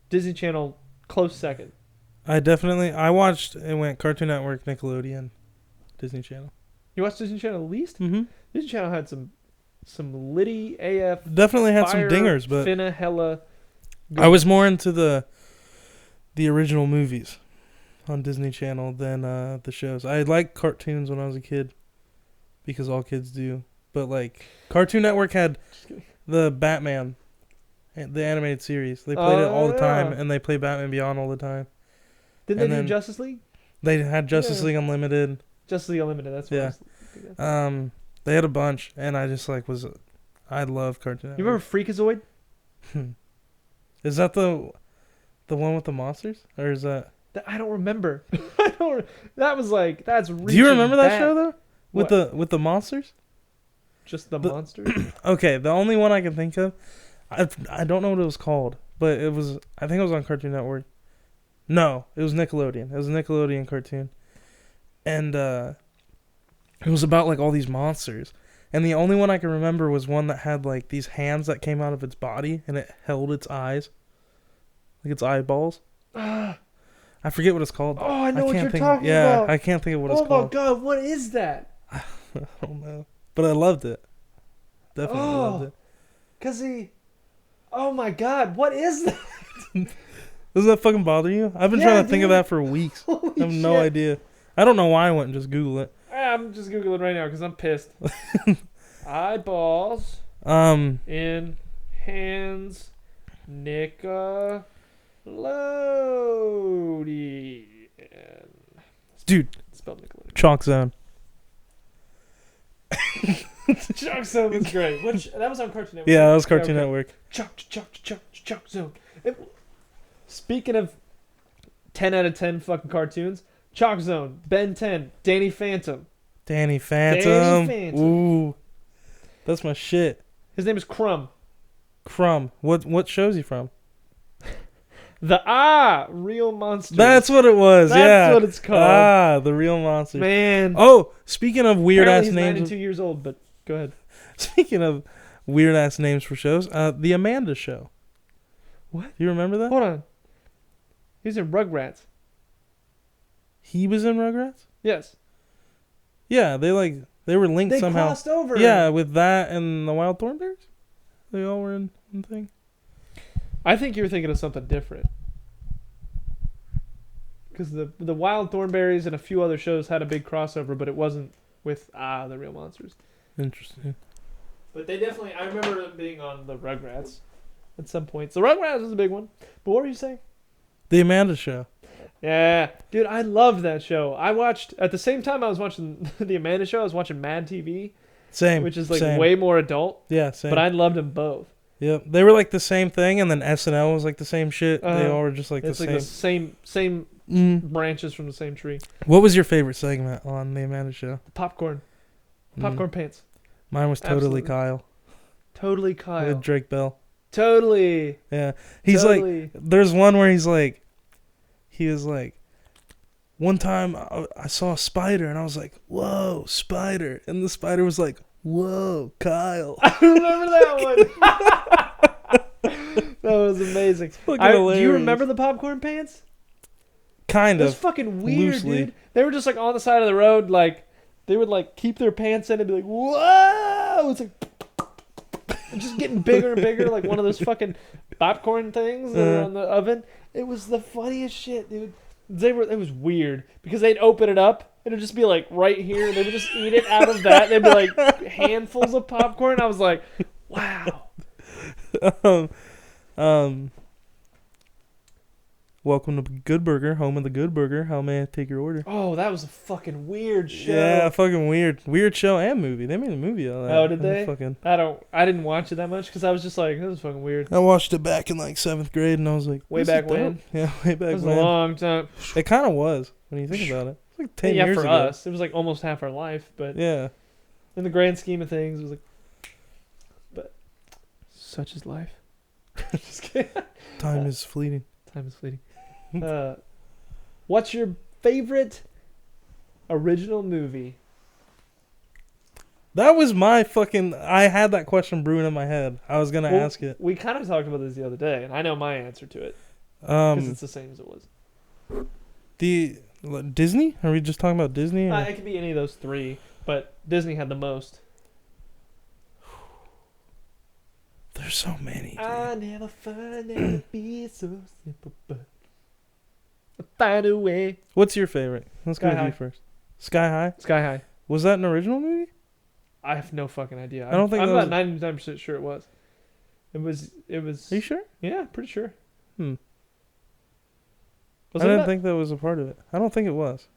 Disney Channel, close second. I watched, it went Cartoon Network, Nickelodeon, Disney Channel. You watch Disney Channel at least? Mm-hmm. Disney Channel had some litty AF. Definitely had fire, some dingers, but finna hella. I was more into the original movies on Disney Channel than the shows. I liked cartoons when I was a kid because all kids do. But like Cartoon Network had the Batman, the animated series. They played it all the time, yeah. and they play Batman Beyond all the time. Didn't and they do then- Justice League? They had Justice Yeah. League Unlimited. Justice League Unlimited. That's what. Yeah. I was thinking of. They had a bunch, and I just like I love Cartoon Network. You remember Freakazoid? Is that the one with the monsters, or is that? I don't remember. I don't. That was like that's. Do you remember that show though? What? With the monsters? Just the The- monster. Okay, the only one I can think of, I don't know what it was called, but I think it was on Cartoon Network. No, it was Nickelodeon. It was a Nickelodeon cartoon, and it was about like all these monsters. And the only one I can remember was one that had like these hands that came out of its body, and it held its eyes, like its eyeballs. I forget what it's called. Oh, I know what can't you're think, talking yeah, about. I can't think of what it's Oh my called. god, what is that? I don't know, but I loved it. Definitely loved it. Cause oh my god, what is that? Doesn't that fucking bother you? I've been Yeah, trying to think of dude. that for weeks. Holy I have no shit. idea. I don't know why I went and just Google it. I'm just googling right now because I'm pissed. Eyeballs in hands, Nickelodeon. Dude, Spelled Nickelodeon. Chalk Zone. Chalk Zone was great. That was on Cartoon Network. Yeah, that was Cartoon okay. Network. Chalk Zone. Speaking of 10 out of 10 fucking cartoons, Chalk Zone, Ben 10, Danny Phantom. Danny Phantom. Danny Phantom. Ooh, that's my shit. His name is Crumb. Crumb. What show's he from? The Real Monsters. That's what it was. That's yeah, what it's called. The Real Monsters. Man. Oh, speaking of weird Apparently ass he's names. 92 years old, but go ahead. Speaking of weird ass names for shows, the Amanda Show. What? Do you remember that? Hold on. He's in Rugrats. He was in Rugrats. Yes. Yeah, they were linked They somehow. crossed over. Yeah, with that and the Wild Thornberrys. They all were in one thing. I think you're thinking of something different. Because the Wild Thornberrys and a few other shows had a big crossover, but it wasn't with the Real Monsters. Interesting. But they definitely, I remember them being on the Rugrats at some points. The Rugrats was a big one. But what were you saying? The Amanda Show. Yeah, dude, I loved that show. I watched, at the same time I was watching the Amanda Show, I was watching Mad TV, Same. which is like same. way more adult. Yeah, same. But I loved them both. Yep. They were like the same thing, and then SNL was like the same shit. They all were just like It's the like same. the same Mm. branches from the same tree. What was your favorite segment on the Amanda Show? Popcorn Mm. pants. Mine was totally Absolutely. Kyle Totally Kyle. with Drake Bell. Totally. Yeah, he's Totally. like. There's one where he was like, one time I saw a spider and I was like, whoa, spider, and the spider was like, whoa, Kyle. I remember that one. That was amazing. Fucking Do you hilarious. remember the popcorn pants? Kind It was of. fucking weird, loosely. dude. They were just like on the side of the road, like they would like keep their pants in and be like, "Whoa!" It's like just getting bigger and bigger, like one of those fucking popcorn things that are on the oven. It was the funniest shit, dude. It was weird because they'd open it up and it'd just be like right here, and they would just eat it out of that. They'd be like handfuls of popcorn. I was like, wow, um, welcome to Good Burger, home of the Good Burger. How may I take your order? Oh, that was a fucking weird show. Yeah, fucking weird show and movie. They made a movie out of that. Oh, did That was they? Fucking. I didn't watch it that much because I was just like, this is fucking weird. I watched it back in like 7th grade, and I was like, Way this is back when? dope. Yeah, way back That was when. a long time. It kind of was when you think about it. It's like 10 yeah, years for ago. us, it was like almost half our life, but Yeah. in the grand scheme of things, it was like, but such is life. Just kidding. Time is fleeting. Time is fleeting. What's your favorite original movie? That was my fucking. I had that question brewing in my head. I was gonna Well, ask it. We kind of talked about this the other day, and I know my answer to it because it's the same as it was. The Disney? Are we just talking about Disney? Or? It could be any of those three, but Disney had the most. There's so many. Dude. I never find it to be so simple, but I find a way. What's your favorite? Let's Sky go with High. you first. Sky High. Sky High. Was that an original movie? I have no fucking idea. I don't think I'm that was about 99% sure it was. It was. Are you sure? Yeah, pretty sure. Hmm. Was I it didn't not? think that was a part of it. I don't think it was.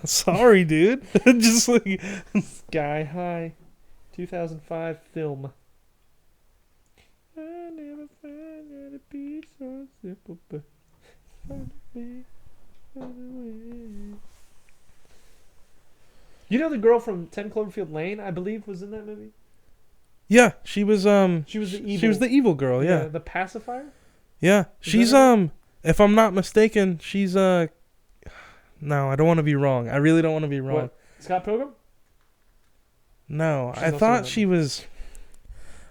Sorry, dude. Just like Sky High, 2005 film. I never find it to be so simple, but find a way, find a way. You know the girl from 10 Cloverfield Lane, I believe, was in that movie? yeah, she was She was the evil. She was the evil girl. Yeah, The pacifier? yeah. Is She's that her? if I'm not mistaken, she's No, I don't want to be wrong. I really don't want to be wrong. What? Scott Pilgrim? No, She's I also thought in she was.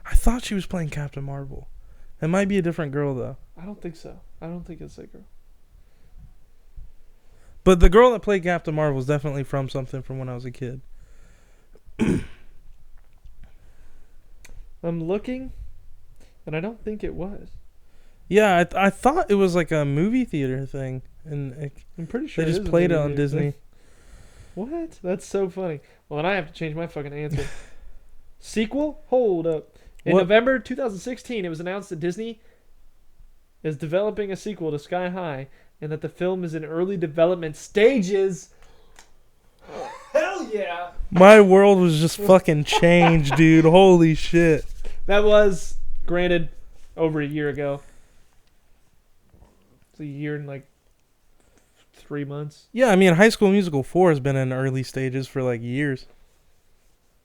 I thought she was playing Captain Marvel. It might be a different girl though. I don't think so. I don't think it's that girl. But the girl that played Captain Marvel is definitely from something from when I was a kid. I'm looking, and I don't think it was. Yeah, I thought it was like a movie theater thing, and I'm pretty sure they it just is a played it movie on theater Disney. thing. What? That's so funny. Well, then I have to change my fucking answer. Sequel? Hold up. In What? November 2016, it was announced that Disney is developing a sequel to Sky High and that the film is in early development stages. Hell yeah! My world was just fucking changed, dude. Holy shit. That was, granted, over a year ago. It's a year and like 3 months. Yeah, I mean, High School Musical 4 has been in early stages for like years.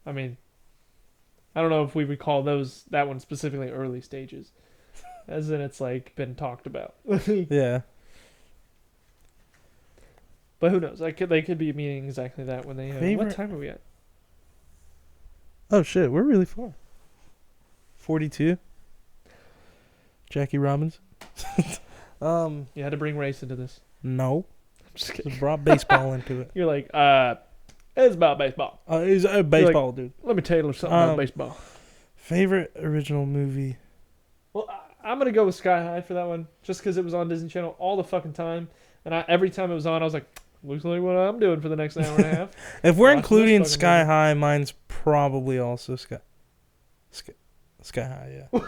I mean, I don't know if we would call that one specifically early stages, as in it's like been talked about. Yeah. But who knows? They could be meaning exactly that when they. What Favorite- time are we at? Oh shit, we're really far. 42. Jackie Robinson. You had to bring race into this. No. I'm just kidding. Just brought baseball into it. You're like, it's about baseball. It's baseball, dude. Let me tell you something about Um, baseball. Favorite original movie? Well, I'm gonna go with Sky High for that one, just because it was on Disney Channel all the fucking time, and every time it was on, I was like, looks like what I'm doing for the next hour and a half. If we're Watch this including fucking Sky movie. High, mine's probably also Sky High, yeah.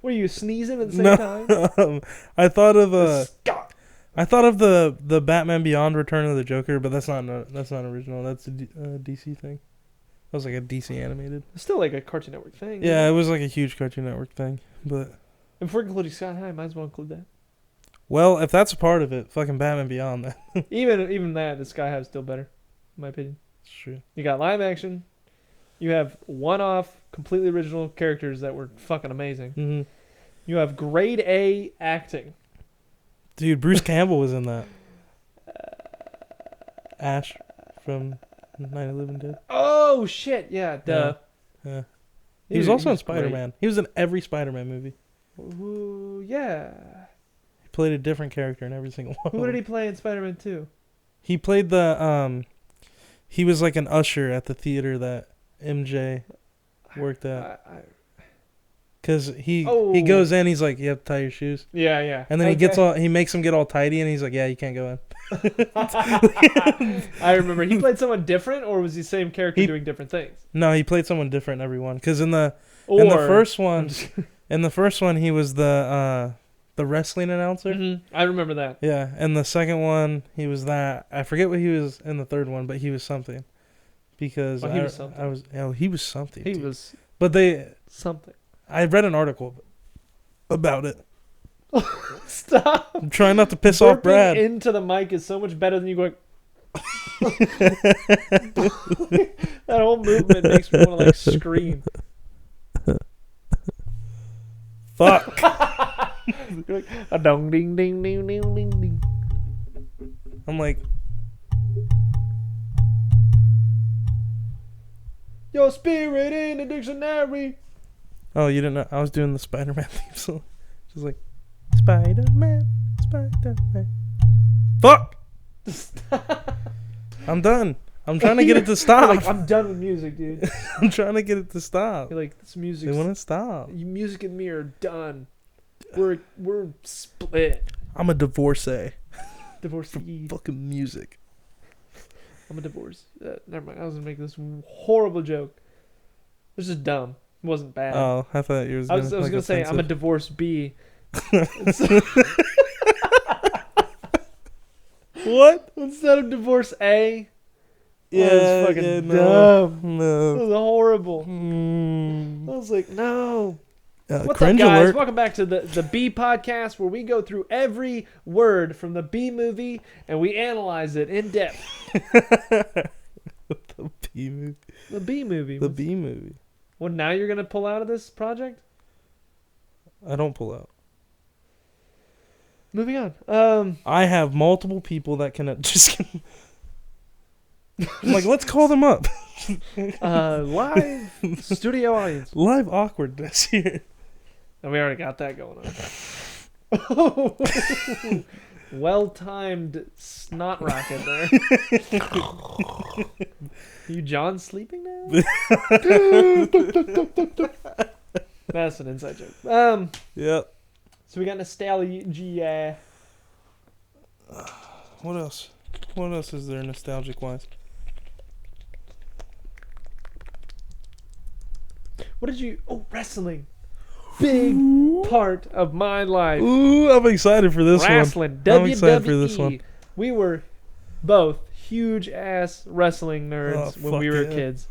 Were you sneezing at the same No. time? I thought of Sky. I thought of the Batman Beyond Return of the Joker, but that's not original. That's a DC thing. That was like a DC animated. It's still like a Cartoon Network thing. Yeah, it was like a huge Cartoon Network thing. But If we're including Sky High, might as well include that. well, if that's a part of it, fucking Batman Beyond, then Even that, the Sky High is still better, in my opinion. it's true. You got live action. You have one-off, completely original characters that were fucking amazing. Hmm. You have grade A acting. Dude, Bruce Campbell was in that. Ash from Night of the Living Dead. Oh shit! Yeah, duh. Yeah. He was also in great. Spider-Man. He was in every Spider-Man movie. Ooh, yeah. He played a different character in every single one. Who did he play in Spider-Man 2? He played the he was like an usher at the theater that MJ worked at. Because he Oh. goes in, he's like, you have to tie your shoes. Yeah. And then he Okay. makes him get all tidy, and he's like, yeah, you can't go in. I remember he played someone different, or was he the same character He- doing different things? No, he played someone different in every one. Because in the Or first one, he was the wrestling announcer. Mhm, I remember that. Yeah, and the second one, he was that. I forget what he was in the third one, but he was something. Because Oh, he was something. he was something. He dude. was But something. I read an article about it. Stop. I'm trying not to piss off Burping Brad. into the mic is so much better than you going. That whole movement makes me want to like scream. Fuck. You're like a dong ding ding ding ding ding ding. I'm like, Your spirit in the dictionary. oh, you didn't know? I was doing the Spider-Man theme song. Just like, Spider-Man, Spider-Man. Fuck. I'm done. I'm trying to get it to You're stop. like, I'm done with music, dude. I'm trying to get it to stop. You're like, this They music. want to stop. Music and me are done. We're split. I'm a divorcee. Divorcee. Fucking music. I'm a divorce. Never mind. I was gonna make this horrible joke. It was just dumb. It wasn't bad. Oh, I thought you was I gonna, was like, gonna say I'm a offensive. divorce bee. What? Instead of divorce A. Yeah, that was fucking yeah, dumb. That No. was horrible. Mm. I was like, no. What's up, Cringe guys? alert. Welcome back to the B podcast, where we go through every word from the B movie and we analyze it in depth. The B movie. The B movie. The B movie. Well, now you're gonna pull out of this project. I don't pull out. Moving on. I have multiple people that can just. I'm like, let's call them up. Live studio audience. Live awkwardness here. And we already got that going on. Well-timed snot rocket there. You John sleeping now? That's an inside joke. Yep. So we got nostalgia. What else? What else is there nostalgic wise? What did you? Oh, wrestling. Big part of my life. Ooh, I'm excited for this Wrestling. one. I'm WWE. excited for this one. We were both huge ass wrestling nerds when fuck we were yeah. kids.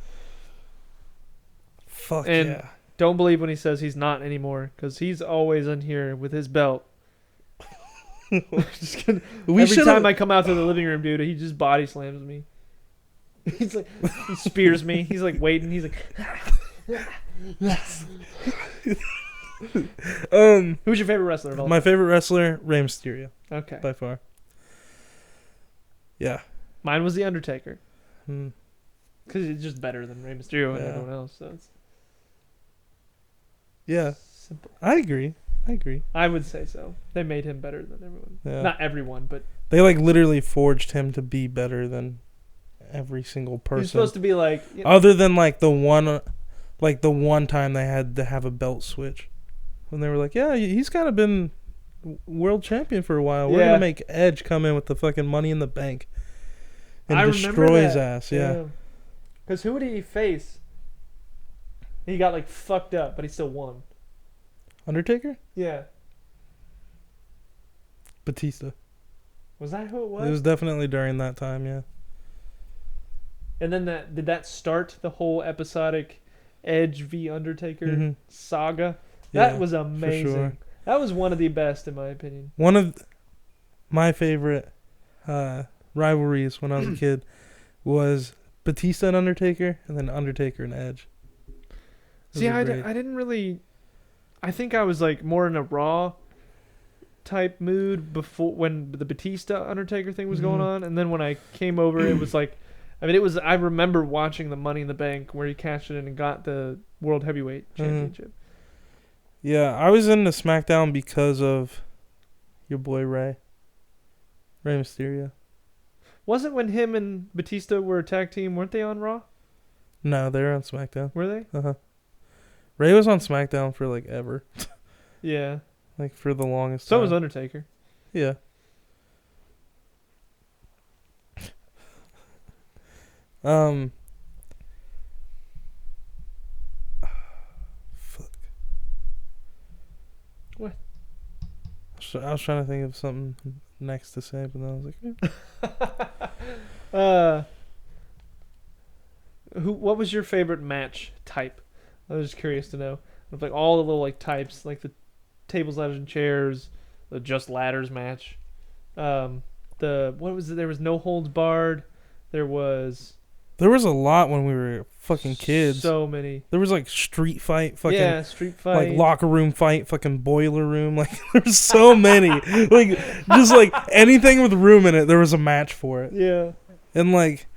Fuck And yeah. don't believe when he says he's not anymore, because he's always in here with his belt. Just kidding. We Every should time have. I come out to the living room, dude, he just body slams me. He's like, he spears me. He's like waiting. He's like, who's your favorite wrestler of all My time? favorite wrestler, Rey Mysterio, Okay. by far. Yeah. Mine was The Undertaker, Hmm. because he's just better than Rey Mysterio and Yeah. everyone else. So it's Yeah. simple. I agree. I would say so. They made him better than everyone. Yeah. Not everyone, but They like literally forged him to be better than every single person. he's supposed to be like. You know, Other than like the one time they had to have a belt switch, when they were like, yeah, he's kind of been world champion for a while. We're Yeah. gonna make Edge come in with the fucking Money in the Bank and I remember destroy his that. ass. Yeah. Because who did he face? He got like fucked up, but he still won. Undertaker, Yeah. Batista. Was that who it was? It was definitely during that time. Yeah. And then did that start the whole episodic Edge v Undertaker Mhm. saga? That Yeah, was amazing. sure. That was one of the best in my opinion. One of my favorite rivalries when I was a kid was Batista and Undertaker, and then Undertaker and Edge. Those See, were I great. didn't really. I think I was like more in a Raw type mood before when the Batista Undertaker thing was going Mhm. on, and then when I came over, it was like, I mean, it was. I remember watching the Money in the Bank where he cashed it in and got the World Heavyweight Championship. Yeah, I was into SmackDown because of your boy Rey Mysterio. Wasn't when him and Batista were a tag team? Weren't they on Raw? No, they're on SmackDown. Were they? Uh huh. Ray was on SmackDown for like ever, Yeah. like for the longest So time. was Undertaker. Yeah. Fuck. What? I was trying to think of something next to say, but then I was like, What was your favorite match type? I was just curious to know. With like all the little like types, like the tables, ladders, and chairs, the just ladders match. What was it? There was no holds barred. There was there was a lot when we were fucking kids. so many. There was like street fight, fucking Yeah, street fight. like locker room fight, fucking boiler room. Like there's so many. Like just like anything with room in it, there was a match for it. Yeah. And like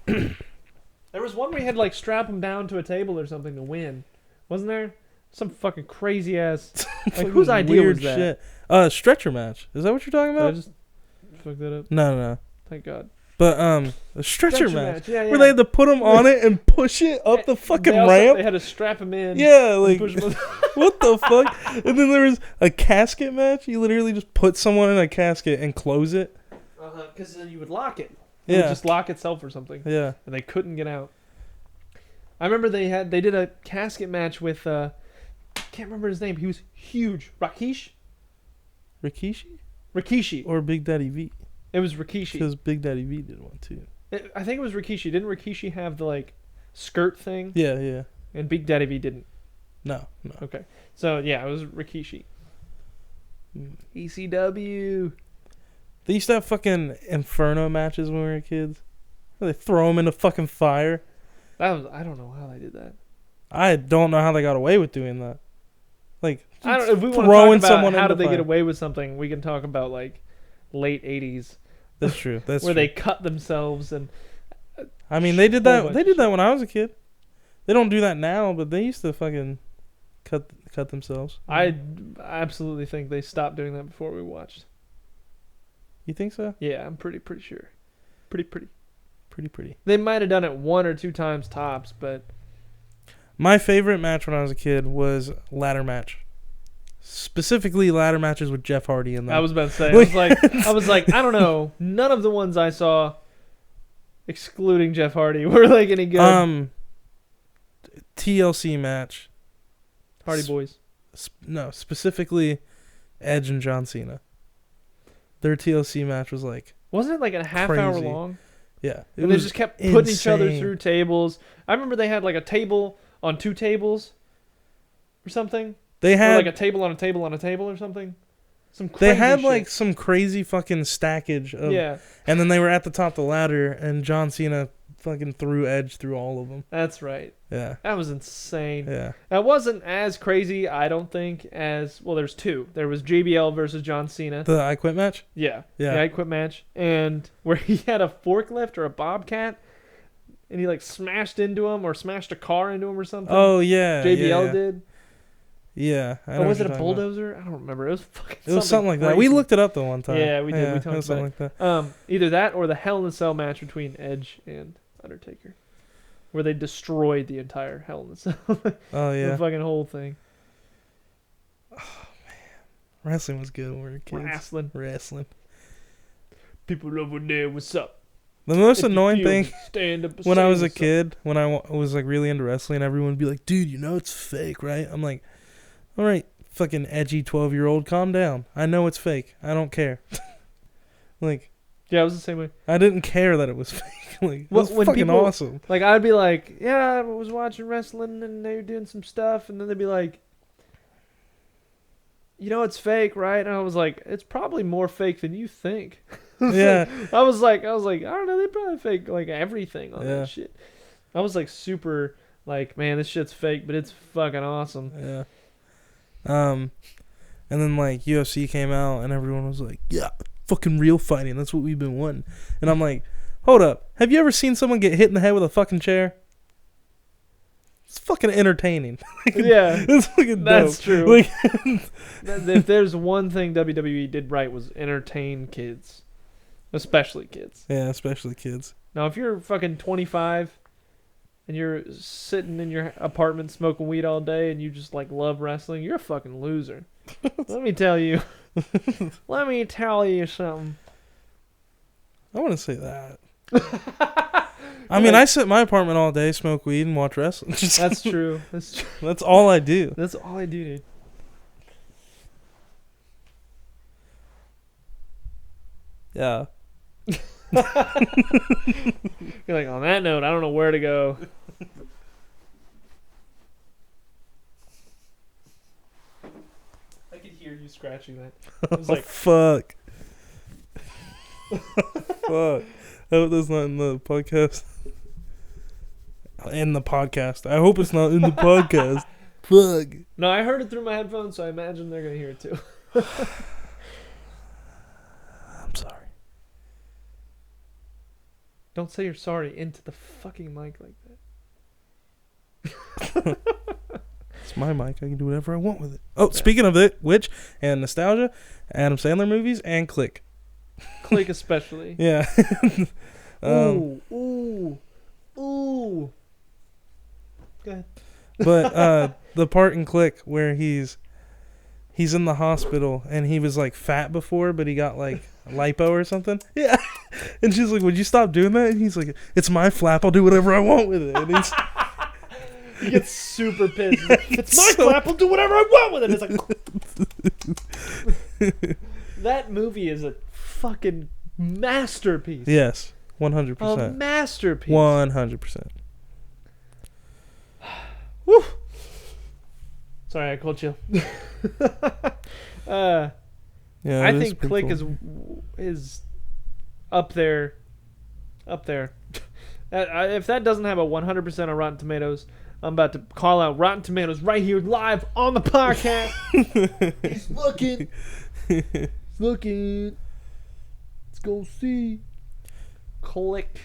There was one where you had to like strap them down to a table or something to win, wasn't there? Some fucking crazy ass. Like fucking whose idea weird was that? shit. Stretcher match. Is that what you're talking Did I about? just fuck that up? No. Thank God. But a stretcher match. Yeah, yeah. Where they had to put him on it and push it up the fucking ramp. They had to strap him in. Yeah, and like push him what the fuck? And then there was a casket match. You literally just put someone in a casket and close it. Because then you would lock it. It would Yeah, just lock itself or something, yeah. and they couldn't get out. I remember they did a casket match with I can't remember his name. He was huge. Rikishi. Or Big Daddy V, It was Rikishi. because Big Daddy V did one too. I think it was Rikishi. Didn't Rikishi have the like skirt thing? Yeah. And Big Daddy V didn't. No. Okay. So yeah, it was Rikishi. ECW. They used to have fucking Inferno matches when we were kids. Where they throw them in the fucking fire. I don't know how they did that. I don't know how they got away with doing that. Like, I don't. If we want to throwing talk about someone how in did the they get fire. away with something, we can talk about like late '80s That's true. That's where true. they cut themselves and I mean, they did whole that. bunch They of did that when I was a kid. They don't do that now, but they used to fucking cut themselves. I absolutely think they stopped doing that before we watched. You think so? Yeah, I'm pretty sure. Pretty. Pretty. They might have done it 1 or 2 times tops, but My favorite match when I was a kid was ladder match. Specifically, ladder matches with Jeff Hardy in them. I was about to say, I was like, I don't know. None of the ones I saw, excluding Jeff Hardy, were like any good. TLC match. Hardy Boys. No, specifically Edge and John Cena. Their TLC match was like, Wasn't it like a half hour Crazy. long? yeah. And they just kept putting each other insane. through tables. I remember they had like a table on 2 tables or something. They Or had like a table on a table on a table or something. Some crazy they had shit. like some crazy fucking stackage of, Yeah, and then they were at the top of the ladder, and John Cena fucking threw Edge through all of them. that's right. Yeah, That was insane. yeah. That wasn't as crazy, I don't think, as well. There's 2. There was JBL versus John Cena. The I Quit match. Yeah, Yeah. the I Quit match, and where he had a forklift or a bobcat, and he like smashed into him or smashed a car into him or something. Oh yeah, JBL yeah. did. Yeah, I know Or what was it you're a talking about. bulldozer? I don't remember. It was fucking. It was something like that. We crazy. looked it up the one time. Yeah, we did. We Yeah, talked it was about something like that. Either that or the Hell in a Cell match between Edge and Undertaker, where they destroyed the entire Hell in a Cell, Oh the yeah, fucking whole thing. wrestling was good when we were kids. Wrestling. People over there, what's up? The most If you annoying feel thing me, stand up and when say I was a what's up. kid, when I was like really into wrestling, everyone would be like, "Dude, you know it's fake, right?" I'm like, "All right, fucking edgy 12-year-old, calm down. I know it's fake. I don't care." Like, Yeah, it was the same way. I didn't care that it was fake. Like, it was When fucking people- awesome. Like I'd be like, yeah, I was watching wrestling and they were doing some stuff, and then they'd be like, you know, it's fake, right? And I was like, it's probably more fake than you think. Yeah, I was like, I don't know, they probably fake like everything on Yeah. that shit. I was like super like, man, this shit's fake, but it's fucking awesome. yeah. And then like UFC came out, and everyone was like, "Yeah, fucking real fighting. That's what we've been wanting." And I'm like, "Hold up. Have you ever seen someone get hit in the head with a fucking chair? It's fucking entertaining." Yeah, It's fucking that's dope. true. Like, If there's one thing WWE did right was entertain kids, especially kids. yeah, especially kids. Now, if you're fucking 25 and you're sitting in your apartment smoking weed all day and you just like love wrestling, you're a fucking loser. Let me tell you. Let me tell you something. I wouldn't say that. I mean, I sit in my apartment all day, smoke weed, and watch wrestling. That's true. That's true. That's all I do. That's all I do, dude. Yeah. You're like, on that note, I don't know where to go. I could hear you scratching that. It was like, Fuck. Fuck. I hope that's not in the podcast. In the podcast. I hope it's not in the podcast. Fuck. no, I heard it through my headphones, so I imagine they're gonna hear it too. I'm sorry. Don't say you're sorry into the fucking mic like that. It's my mic. I can do whatever I want with it. Oh, speaking of it, which, and nostalgia, Adam Sandler movies, and Click. Click especially. Yeah. Ooh. Go ahead. But the part in Click where he's in the hospital and he was like fat before, but he got like lipo or something. Yeah. And she's like, "Would you stop doing that?" And he's like, "It's my flap. I'll do whatever I want with it." And he's He gets super pissed. He's like, it's my flap. I'll do whatever I want with it. It's like that movie is a fucking masterpiece. yes, A 100%. masterpiece. 100%. Woo. Sorry, I called you. Yeah, I it is think pretty Click cool. is up there. Up there. If that doesn't have a 100% on Rotten Tomatoes, I'm about to call out Rotten Tomatoes right here live on the podcast. He's looking. He's looking. Let's go see. Click.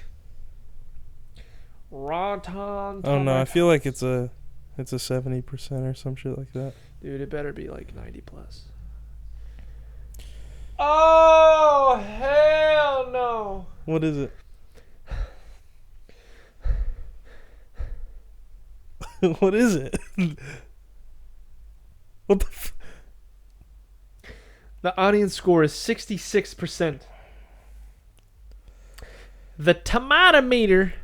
Rotten Oh no, I feel like it's a 70% or some shit like that. Dude, it better be like 90 plus. Oh, hell no. What is it? What is it? What the The audience score is 66%. The tomato meter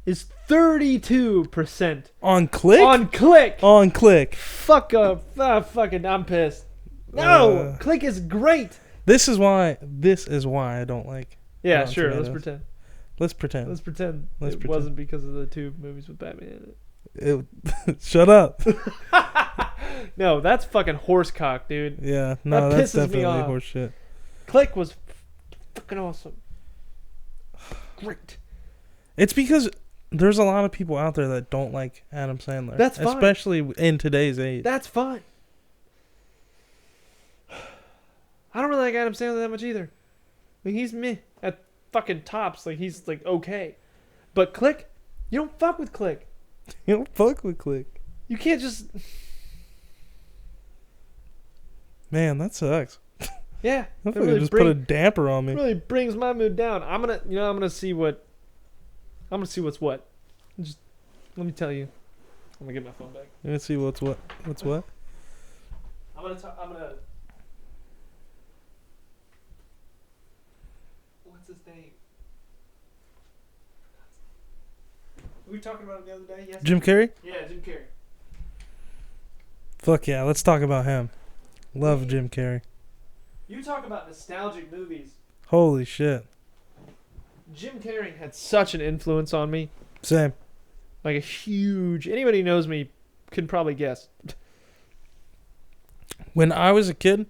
is 32%. On Click? On Click. On Click. Fuck up. Fucking, I'm pissed. No, Click is great. This is why I don't like. Yeah, Rotten sure. Let's Tomatoes. pretend. Let's pretend. Let's pretend Let's it pretend. wasn't because of the two movies with Batman in it. Shut up. No, that's fucking horsecock, dude. Yeah, no, That that's pisses me definitely off. horseshit. Click was fucking awesome. Great. It's because there's a lot of people out there that don't like Adam Sandler. That's fine. Especially in today's age. That's fine. I don't really like Adam Sandler that much either. I mean, he's meh at fucking tops. Like, he's like okay. But Click, you don't fuck with Click. You don't fuck with Click. You can't just. Man, that sucks. Yeah. I It feel like really, it just put a damper on me. really brings my mood down. I'm gonna see what. I'm gonna see what's what. Just let me tell you. I'm gonna get my phone back. Let's see what's what. What's what? I'm gonna. What's his name? Were we talking about him the other day? Yes. Jim Carrey? Yeah, Jim Carrey. Fuck yeah, let's talk about him. Love Jim Carrey. You talk about nostalgic movies. Holy shit. Jim Carrey had such an influence on me. Same. Like a huge. Anybody who knows me can probably guess. When I was a kid,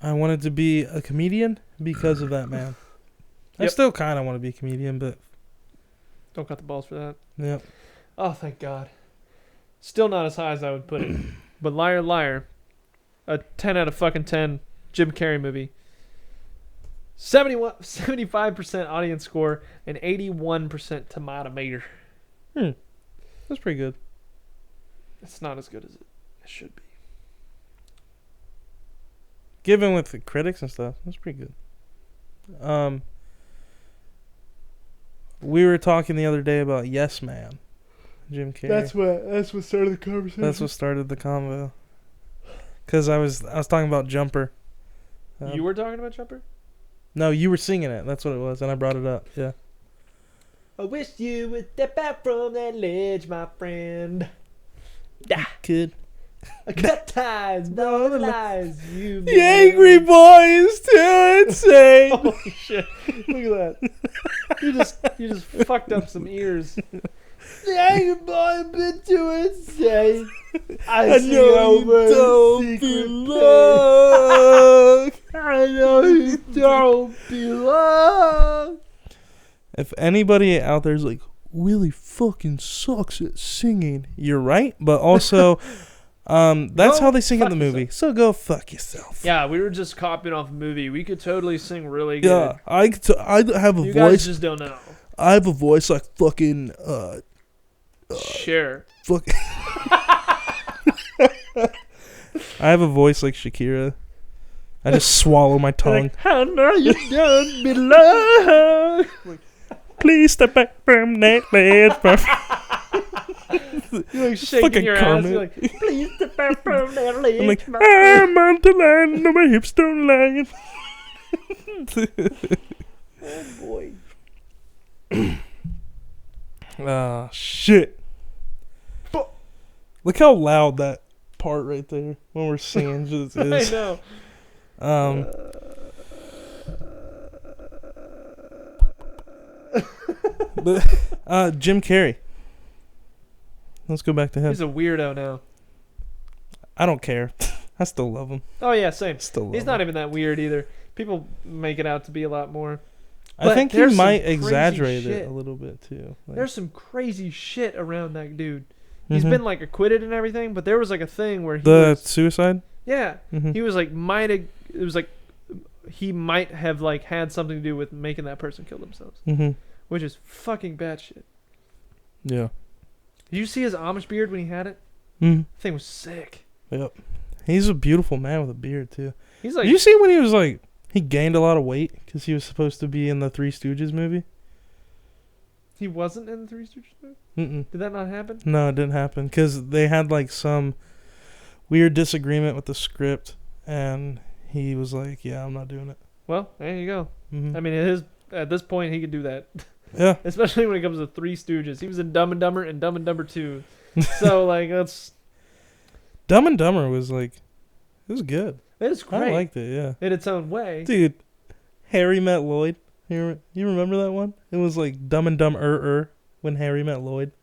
I wanted to be a comedian because of that man. I Yep. still kind of want to be a comedian, but Don't cut the balls for that. yeah. Oh, thank God. Still not as high as I would put it. But Liar Liar, a 10 out of fucking 10 Jim Carrey movie. 75% audience score and 81% tomato meter. That's pretty good. It's not as good as it should be. Given with the critics and stuff, that's pretty good. We were talking the other day about Yes Man. Jim Carrey. That's what started the conversation. That's what started the convo. Cause I was talking about Jumper. You were talking about Jumper? No, you were singing it. That's what it was, and I brought it up. Yeah. I wish you would step out from that ledge, my friend. Yeah. Kid. I cut ties, no lies. You The angry boy is too insane. Holy shit! Look at that. You just fucked up some ears. The angry boy a bit too insane. I know you don't belong. I know you don't belong. If anybody out there's like, Willie fucking sucks at singing, you're right. But also, that's Go how they sing in fuck the movie. So go fuck yourself. Yeah, we were just copying off a movie. We could totally sing really good. Yeah, I have a You guys voice. just don't know. I have a voice like fucking Sure. fuck. I have a voice like Shakira. I just swallow my tongue. Like, how know you don't belong? Please step back from that ledge. You're like shaking Fucking your Kermit. ass. You're like, please step back from that ledge. I'm like, my friend." I'm on the line, no, my hips don't lie. Oh boy. Ah, shit. Look how loud that part right there when we're singing just I is. know. Jim Carrey. Let's go back to him. He's a weirdo now. I don't care. I still love him. Oh yeah, same. Still love He's him. not even that weird either. People make it out to be a lot more. I But think he there's some might crazy exaggerate shit. it a little bit too. Like, There's some crazy shit around that dude. He's mhm. been like acquitted and everything, but there was like a thing where he the was, suicide. yeah, Mhm. he was like it was like he might have like had something to do with making that person kill themselves, Mhm. which is fucking bad shit. Yeah. Did you see his Amish beard when he had it? Mhm. That thing was sick. Yep. He's a beautiful man with a beard too. He's like, Did you see when he was like he gained a lot of weight because he was supposed to be in the Three Stooges movie? he wasn't in the Three Stooges movie? Mm-mm. Did that not happen? No, it didn't happen because they had like some weird disagreement with the script, and he was like, "Yeah, I'm not doing it." Well, there you go. Mhm. I mean, at this point, he could do that. Yeah. Especially when it comes to Three Stooges. He was in Dumb and Dumber and Dumb and Dumber 2. So, like, that's... Dumb and Dumber was like, it was good. It was great. I liked it. Yeah. in its own way. Dude, Harry Met Lloyd. You remember that one? It was like Dumb and Dumber when Harry met Lloyd.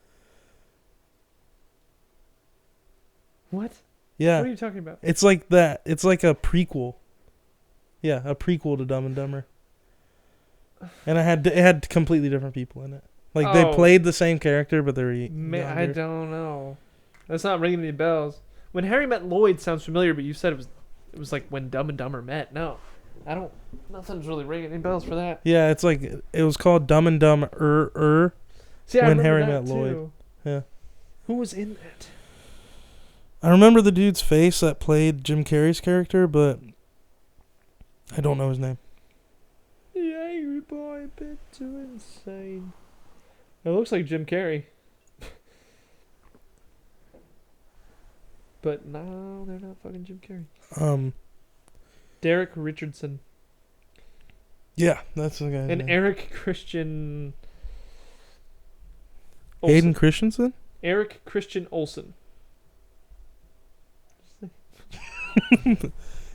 What? Yeah. What are you talking about? It's like that. It's like a prequel. Yeah, a prequel to Dumb and Dumber. And it had completely different people in it. Like they Oh. played the same character, but they were I younger. don't know. That's not ringing any bells. When Harry Met Lloyd sounds familiar, but you said it was like when Dumb and Dumber met. No, I don't. Nothing's really ringing any bells for that. Yeah, it's like it was called Dumb and Dumb See, I When remember Harry that Met Lloyd. too. Yeah. Who was in that? I remember the dude's face that played Jim Carrey's character, but I don't know his name. The angry boy, a bit too insane. It looks like Jim Carrey. But no, they're not fucking Jim Carrey. Derek Richardson Yeah, that's the guy's and name. Eric Christian. Hayden Olsen. Christensen? Eric Christian Olsen.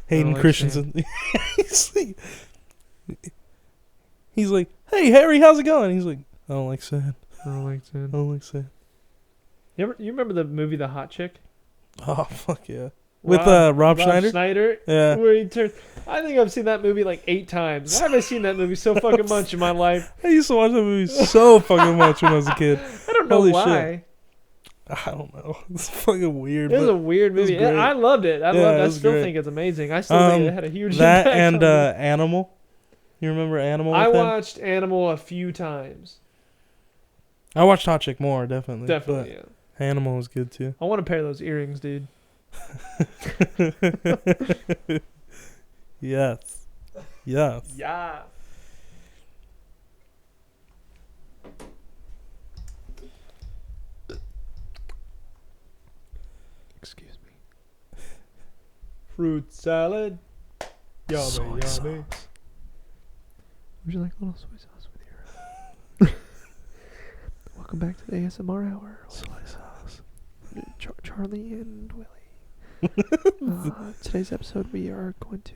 Hayden like Christensen. he's like, "Hey Harry, how's it going?" He's like, "I don't like sand. I don't like I that. don't like sand." You remember the movie The Hot Chick Oh fuck yeah! With Rob Schneider. Schneider, Yeah. where he turned. I think I've seen that movie like 8 times. Why have I seen that movie so fucking much in my life? I used to watch that movie so fucking much when I was a kid. I don't know Holy why. shit. I don't know. It's fucking weird. It was but a weird was movie. great. I loved it. I Yeah, loved it. it I was still great. think it's amazing. I still think it had a huge that impact and on me. Animal. You remember Animal? I with him? watched Animal a few times. I watched Hot Chick more, definitely. Definitely, yeah. But Animal was good too. I want a pair of those earrings, dude. Yes. Yes. Yeah. Excuse me. Fruit salad. Yummy, Soy yummy. sauce. Would you like a little soy sauce with your? Welcome back to the ASMR hour. Soy sauce. Charlie and Willie. Today's episode, we are going to.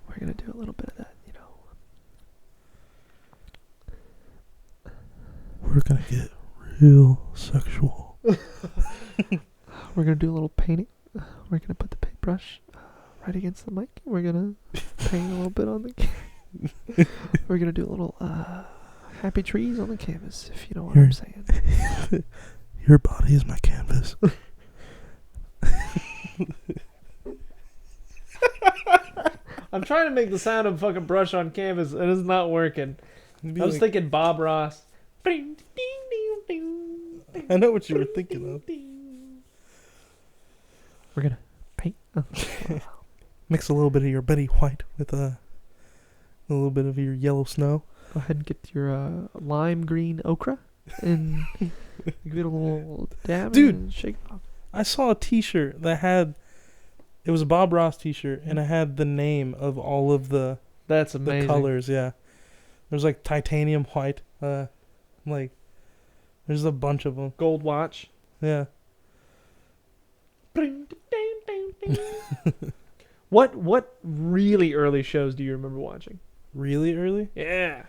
We're gonna do a little bit of that, you know. We're gonna get real sexual. We're gonna do a little painting. We're gonna put the paintbrush right against the mic. We're gonna paint a little bit on the. We're gonna do a little happy trees on the canvas, if you know what I'm saying. Your body is my canvas. I'm trying to make the sound of fucking brush on canvas, and it's not working. I was thinking Bob Ross. I know what you were thinking of. We're gonna paint. Mix a little bit of your Betty White with a little bit of your yellow snow. Go ahead and get your lime green ochre and give it a little dab. Dude. And shake it off. I saw a T-shirt that had. It was a Bob Ross T-shirt, and it had the name of all of the That's amazing. colors. Yeah, there's like titanium white. Like there's a bunch of them. Gold watch. Yeah. What really early shows do you remember watching? Really early? Yeah.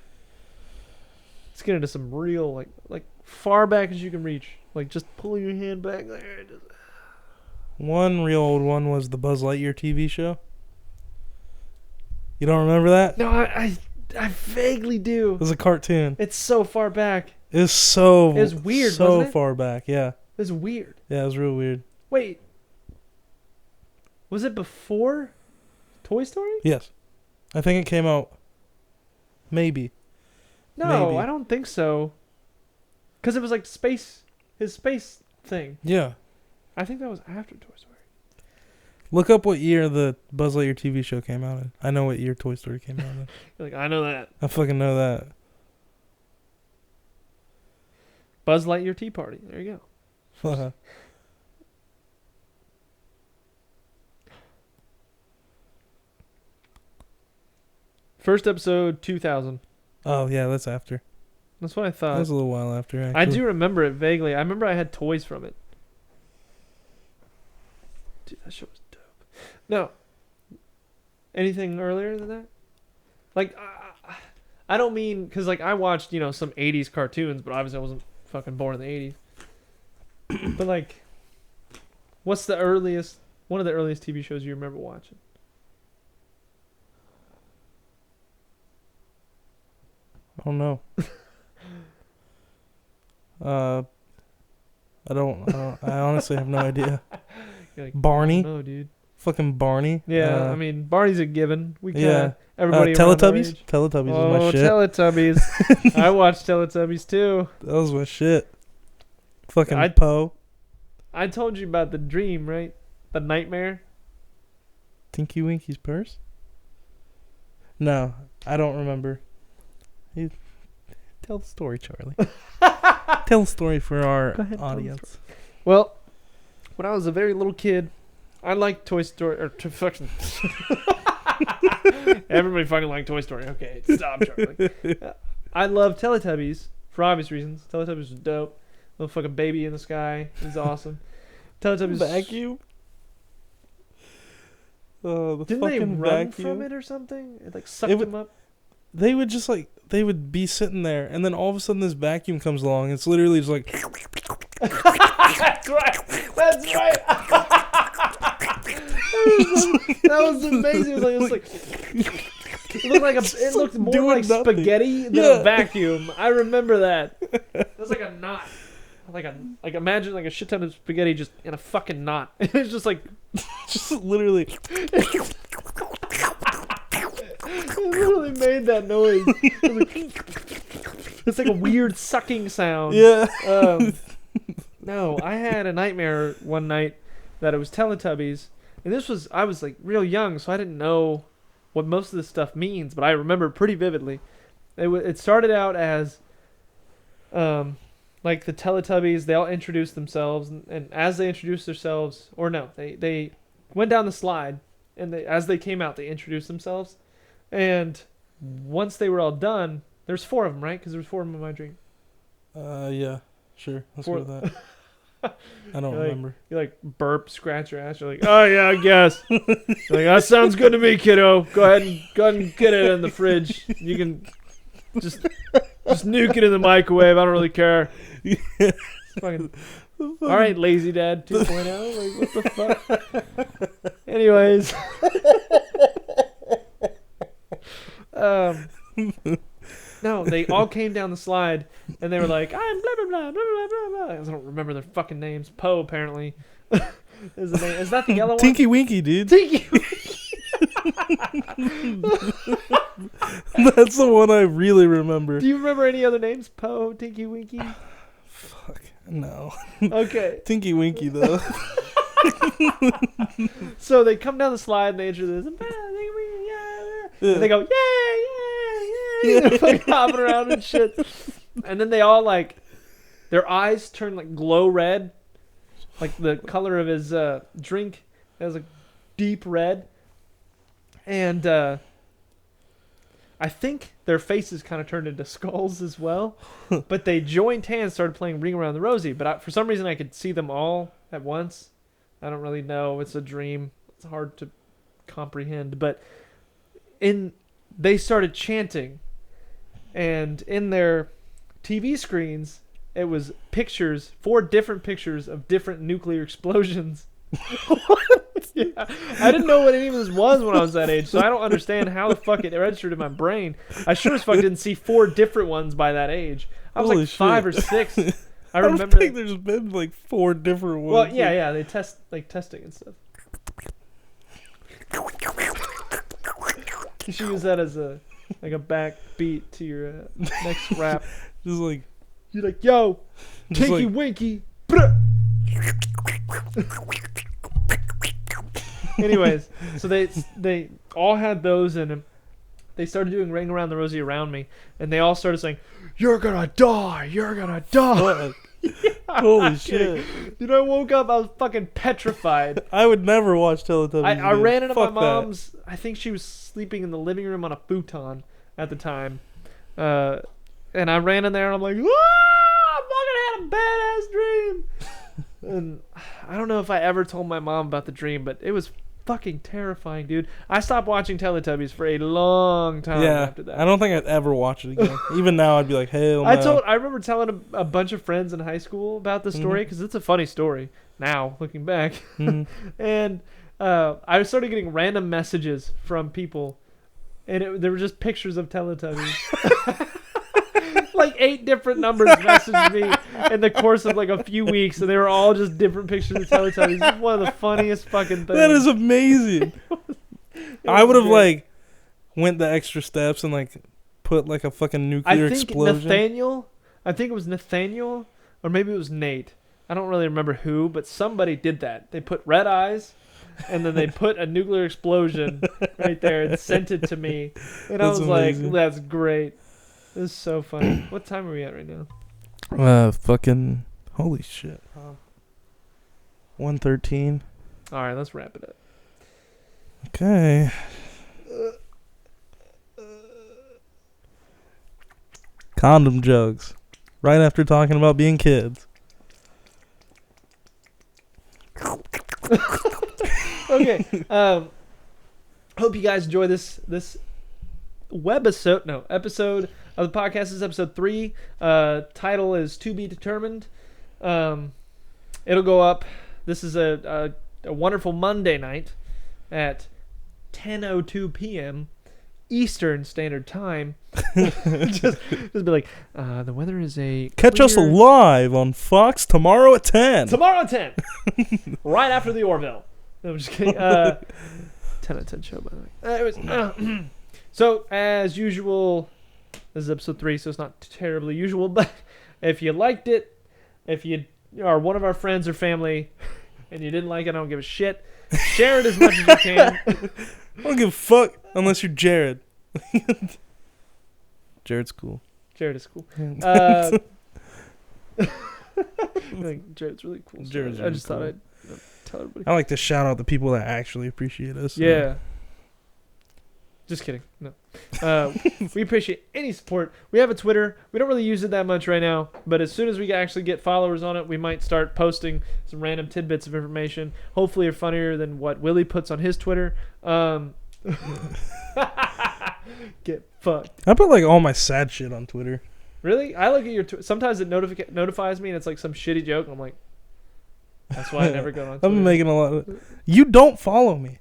Let's get into some real like far back as you can reach. Like just pull your hand back there. And just, One real old one was the Buzz Lightyear TV show. You don't remember that? no, I vaguely do. It was a cartoon. It's so far back. It was so. It was weird, So wasn't it? far back. Yeah. It's weird. Yeah, it was real weird. Wait. Was it before Toy Story? Yes. I think it came out. Maybe. No, Maybe. I don't think so. Because it was like his space thing. Yeah. I think that was after Toy Story. Look up what year the Buzz Lightyear TV show came out in. I know what year Toy Story came out in. You're like, I know that. I fucking know that. Buzz Lightyear Tea Party. There you go. First episode, 2000. Oh, yeah, that's after. That's what I That thought. was a little while after, actually. I do remember it vaguely. I remember I had toys from it. Dude, that show was dope. No. Anything earlier than that? Like, I don't mean... Because, like, I watched, you know, some 80s cartoons, but obviously I wasn't fucking born in the 80s. But, like, what's the earliest... One of the earliest TV shows you remember watching? I don't know. I honestly have no idea. You're like, Barney? No, dude. Fucking Barney? Yeah, I mean, Barney's a given. We can't... yeah. Everybody around our Teletubbies? age- Teletubbies Oh, was my shit. Teletubbies. I watched Teletubbies, too. That was my shit. Fucking I- Poe. I told you about the dream, right? The nightmare. Tinky Winky's purse? No, I don't remember. Tell the story, Charlie. Tell the story for our Go ahead, tell the audience. Well, when I was a very little kid, I liked Toy Story. Or fucking. Everybody fucking liked Toy Story. Okay, stop, Charlie. I love Teletubbies for obvious reasons. Teletubbies was dope. Little fucking baby in the sky is awesome. Teletubbies. Vacuum? Oh, the Didn't they fucking run vacuum. from it or something? It like sucked It would- them up. They would just like, they would be sitting there, and then all of a sudden this vacuum comes along. It's literally just like, That's right. That's right. That was amazing. It was like it looked like it looked more doing like nothing. spaghetti than Yeah. a vacuum. I remember that. It was like a knot. Like imagine like a shit ton of spaghetti just in a fucking knot. It's just like just literally. it literally made that noise. It's like a weird sucking sound. Yeah. No, I had a nightmare one night that it was Teletubbies, and I was like real young, so I didn't know what most of this stuff means, but I remember pretty vividly. It started out as like the Teletubbies. They all introduced themselves, and as they introduced themselves, or no, they went down the slide, and as they came out, they introduced themselves, and once they were all done, there's 4 of them, right? Because there was 4 of them in my dream. Yeah, sure. Let's Four- go with that. I don't You're like- remember. You like burp, scratch your ass. You're like, oh yeah, I guess. You're like, that sounds good to me, kiddo. Go ahead and get it in the fridge. You can just nuke it in the microwave. I don't really care. It's fucking, all right, lazy dad 2.0. Like, what the fuck? Anyways, no, they all came down the slide and they were like, I'm blah blah blah blah blah blah blah. I don't remember their fucking names. Poe apparently is the name. Is that the yellow one? Tinky Winky, dude. Tinky. That's the one I really remember. Do you remember any other names? Poe, Tinky Winky. Fuck, no. Okay, Tinky Winky, though. so they come down the slide and they introduce them. And they go, yeah. They're fucking hopping around and shit. And then they all like, their eyes turn like glow red, like the color of his drink. It was a deep red. And I think their faces kind of turned into skulls as well. But they joined hands, started playing Ring Around the Rosie. But for some reason, I could see them all at once. I don't really know. It's a dream. It's hard to comprehend. But they started chanting. And in their TV screens, it was pictures, 4 different pictures of different nuclear explosions. Yeah. I didn't know what any of this was when I was that age, so I don't understand how the fuck it registered in my brain. I sure as fuck didn't see 4 different ones by that age. I was Holy like 5 or shit. 6. I I don't remember. think there's been like 4 different ones. Well, yeah, they test testing and stuff. You should use that as a back beat to your next rap. Just like, You're like, yo, just Tinky like Winky. Bruh. Anyways, so they all had those in them. They started doing Ring Around the Rosie around me, and they all started saying, "You're gonna die! You're gonna die!" holy shit. Dude, I woke up, I was fucking petrified. I would never watch Teletubbies. I again. ran into Fuck my that. mom's. I think she was sleeping in the living room on a futon at the time. And I ran in there and I'm like, I fucking had a badass dream. And I don't know if I ever told my mom about the dream, but it was fucking terrifying, dude. I stopped watching Teletubbies for a long time after that. I don't think I'd ever watch it again. Even now, I'd be like, hell no. I remember telling a bunch of friends in high school about the story because it's a funny story now, looking back. Mhm. And I started getting random messages from people, and they were just pictures of Teletubbies. Like 8 different numbers messaged me in the course of like a few weeks, and they were all just different pictures of Teletubbies. It's one of the funniest fucking things. That is amazing. I would have like went the extra steps and like put like a fucking nuclear explosion. I think it was Nathaniel, or maybe it was Nate. I don't really remember who, but somebody did that. They put red eyes, and then they put a nuclear explosion right there and sent it to me. And I That's was amazing. like, that's great. This is so funny. What time are we at right now? Fucking holy shit. 1:13. All right, let's wrap it up. Okay. Condom jugs. Right after talking about being kids. Okay. Hope you guys enjoy this episode of the podcast. This is episode 3. Title is To Be Determined. It'll go up. This is a wonderful Monday night at 10:02 p.m. Eastern Standard Time. just be like, the weather is a Catch us clear- live on Fox tomorrow at 10. tomorrow at 10, right after the Orville. No, I'm just kidding. 10 out of 10 show, by the way. Anyways, so as usual, this is episode 3, so it's not terribly usual. But if you liked it, if you are one of our friends or family, and you didn't like it, I don't give a shit. Share it as much as you can. I don't give a fuck unless you're Jared. Jared's cool. Jared is cool. I think Jared's really cool. Jared's I just really thought I'd tell everybody. I like to shout out the people that actually appreciate us. Yeah. Just kidding. No. We appreciate any support. We have a Twitter. We don't really use it that much right now, but as soon as we actually get followers on it, we might start posting some random tidbits of information. Hopefully, are funnier than what Willie puts on his Twitter. Get fucked. I put like all my sad shit on Twitter. Really? I look at your sometimes it notifies me and it's like some shitty joke. And I'm like, that's why I never go on Twitter. I'm making a lot of. You don't follow me.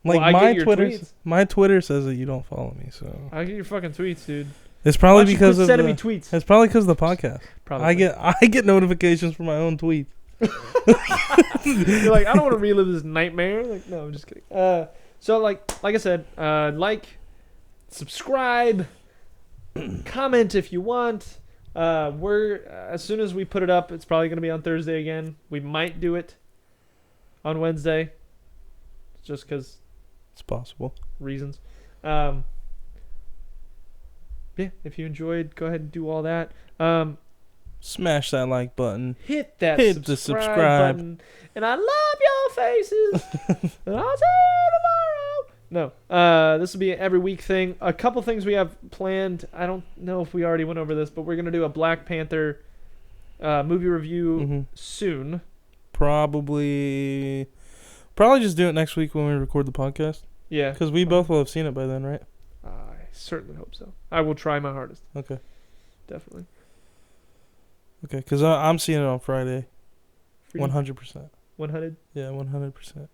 Like Well, I my get your Twitter, tweets. my Twitter says that you don't follow me. So I get your fucking tweets, dude. it's Why probably don't you because quit of sending the, me tweets. It's probably because of the podcast. Probably. I get notifications for my own tweets. You're like, I don't want to relive this nightmare. Like, no, I'm just kidding. So like I said, subscribe, comment if you want. We're as soon as we put it up, it's probably gonna be on Thursday again. We might do it on Wednesday, just because It's possible. reasons. Yeah, if you enjoyed, go ahead and do all that. Smash that like button. Hit that Hit the subscribe. button. And I love your faces. And I'll see you tomorrow. No, this will be an every week thing. A couple things we have planned. I don't know if we already went over this, but we're going to do a Black Panther movie review soon. Probably just do it next week when we record the podcast. Yeah. Because we both will have seen it by then, right? I certainly hope so. I will try my hardest. Okay. Definitely. Okay, because I'm seeing it on Friday. For you? 100%. 100? Yeah, 100%.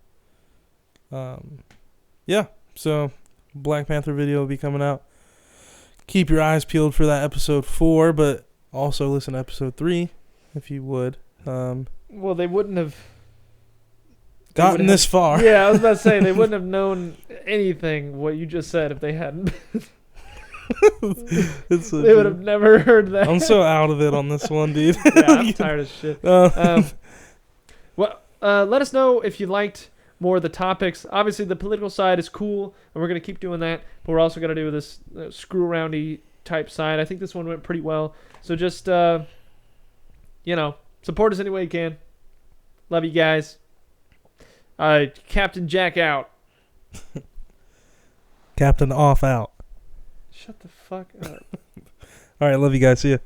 Yeah, so Black Panther video will be coming out. Keep your eyes peeled for that episode 4, but also listen to episode 3 if you would. Well, they wouldn't have Gotten this far. Yeah, I was about to say they wouldn't have known anything what you just said if they hadn't. It's so They would true. have never heard that. I'm so out of it on this one, dude. Yeah, I'm tired of shit. Well, let us know if you liked more of the topics. Obviously, the political side is cool, and we're going to keep doing that. But we're also going to do this screw-aroundy type side. I think this one went pretty well. So just, support us any way you can. Love you guys. Captain Jack out. Captain off out. Shut the fuck up. All right, love you guys. See ya.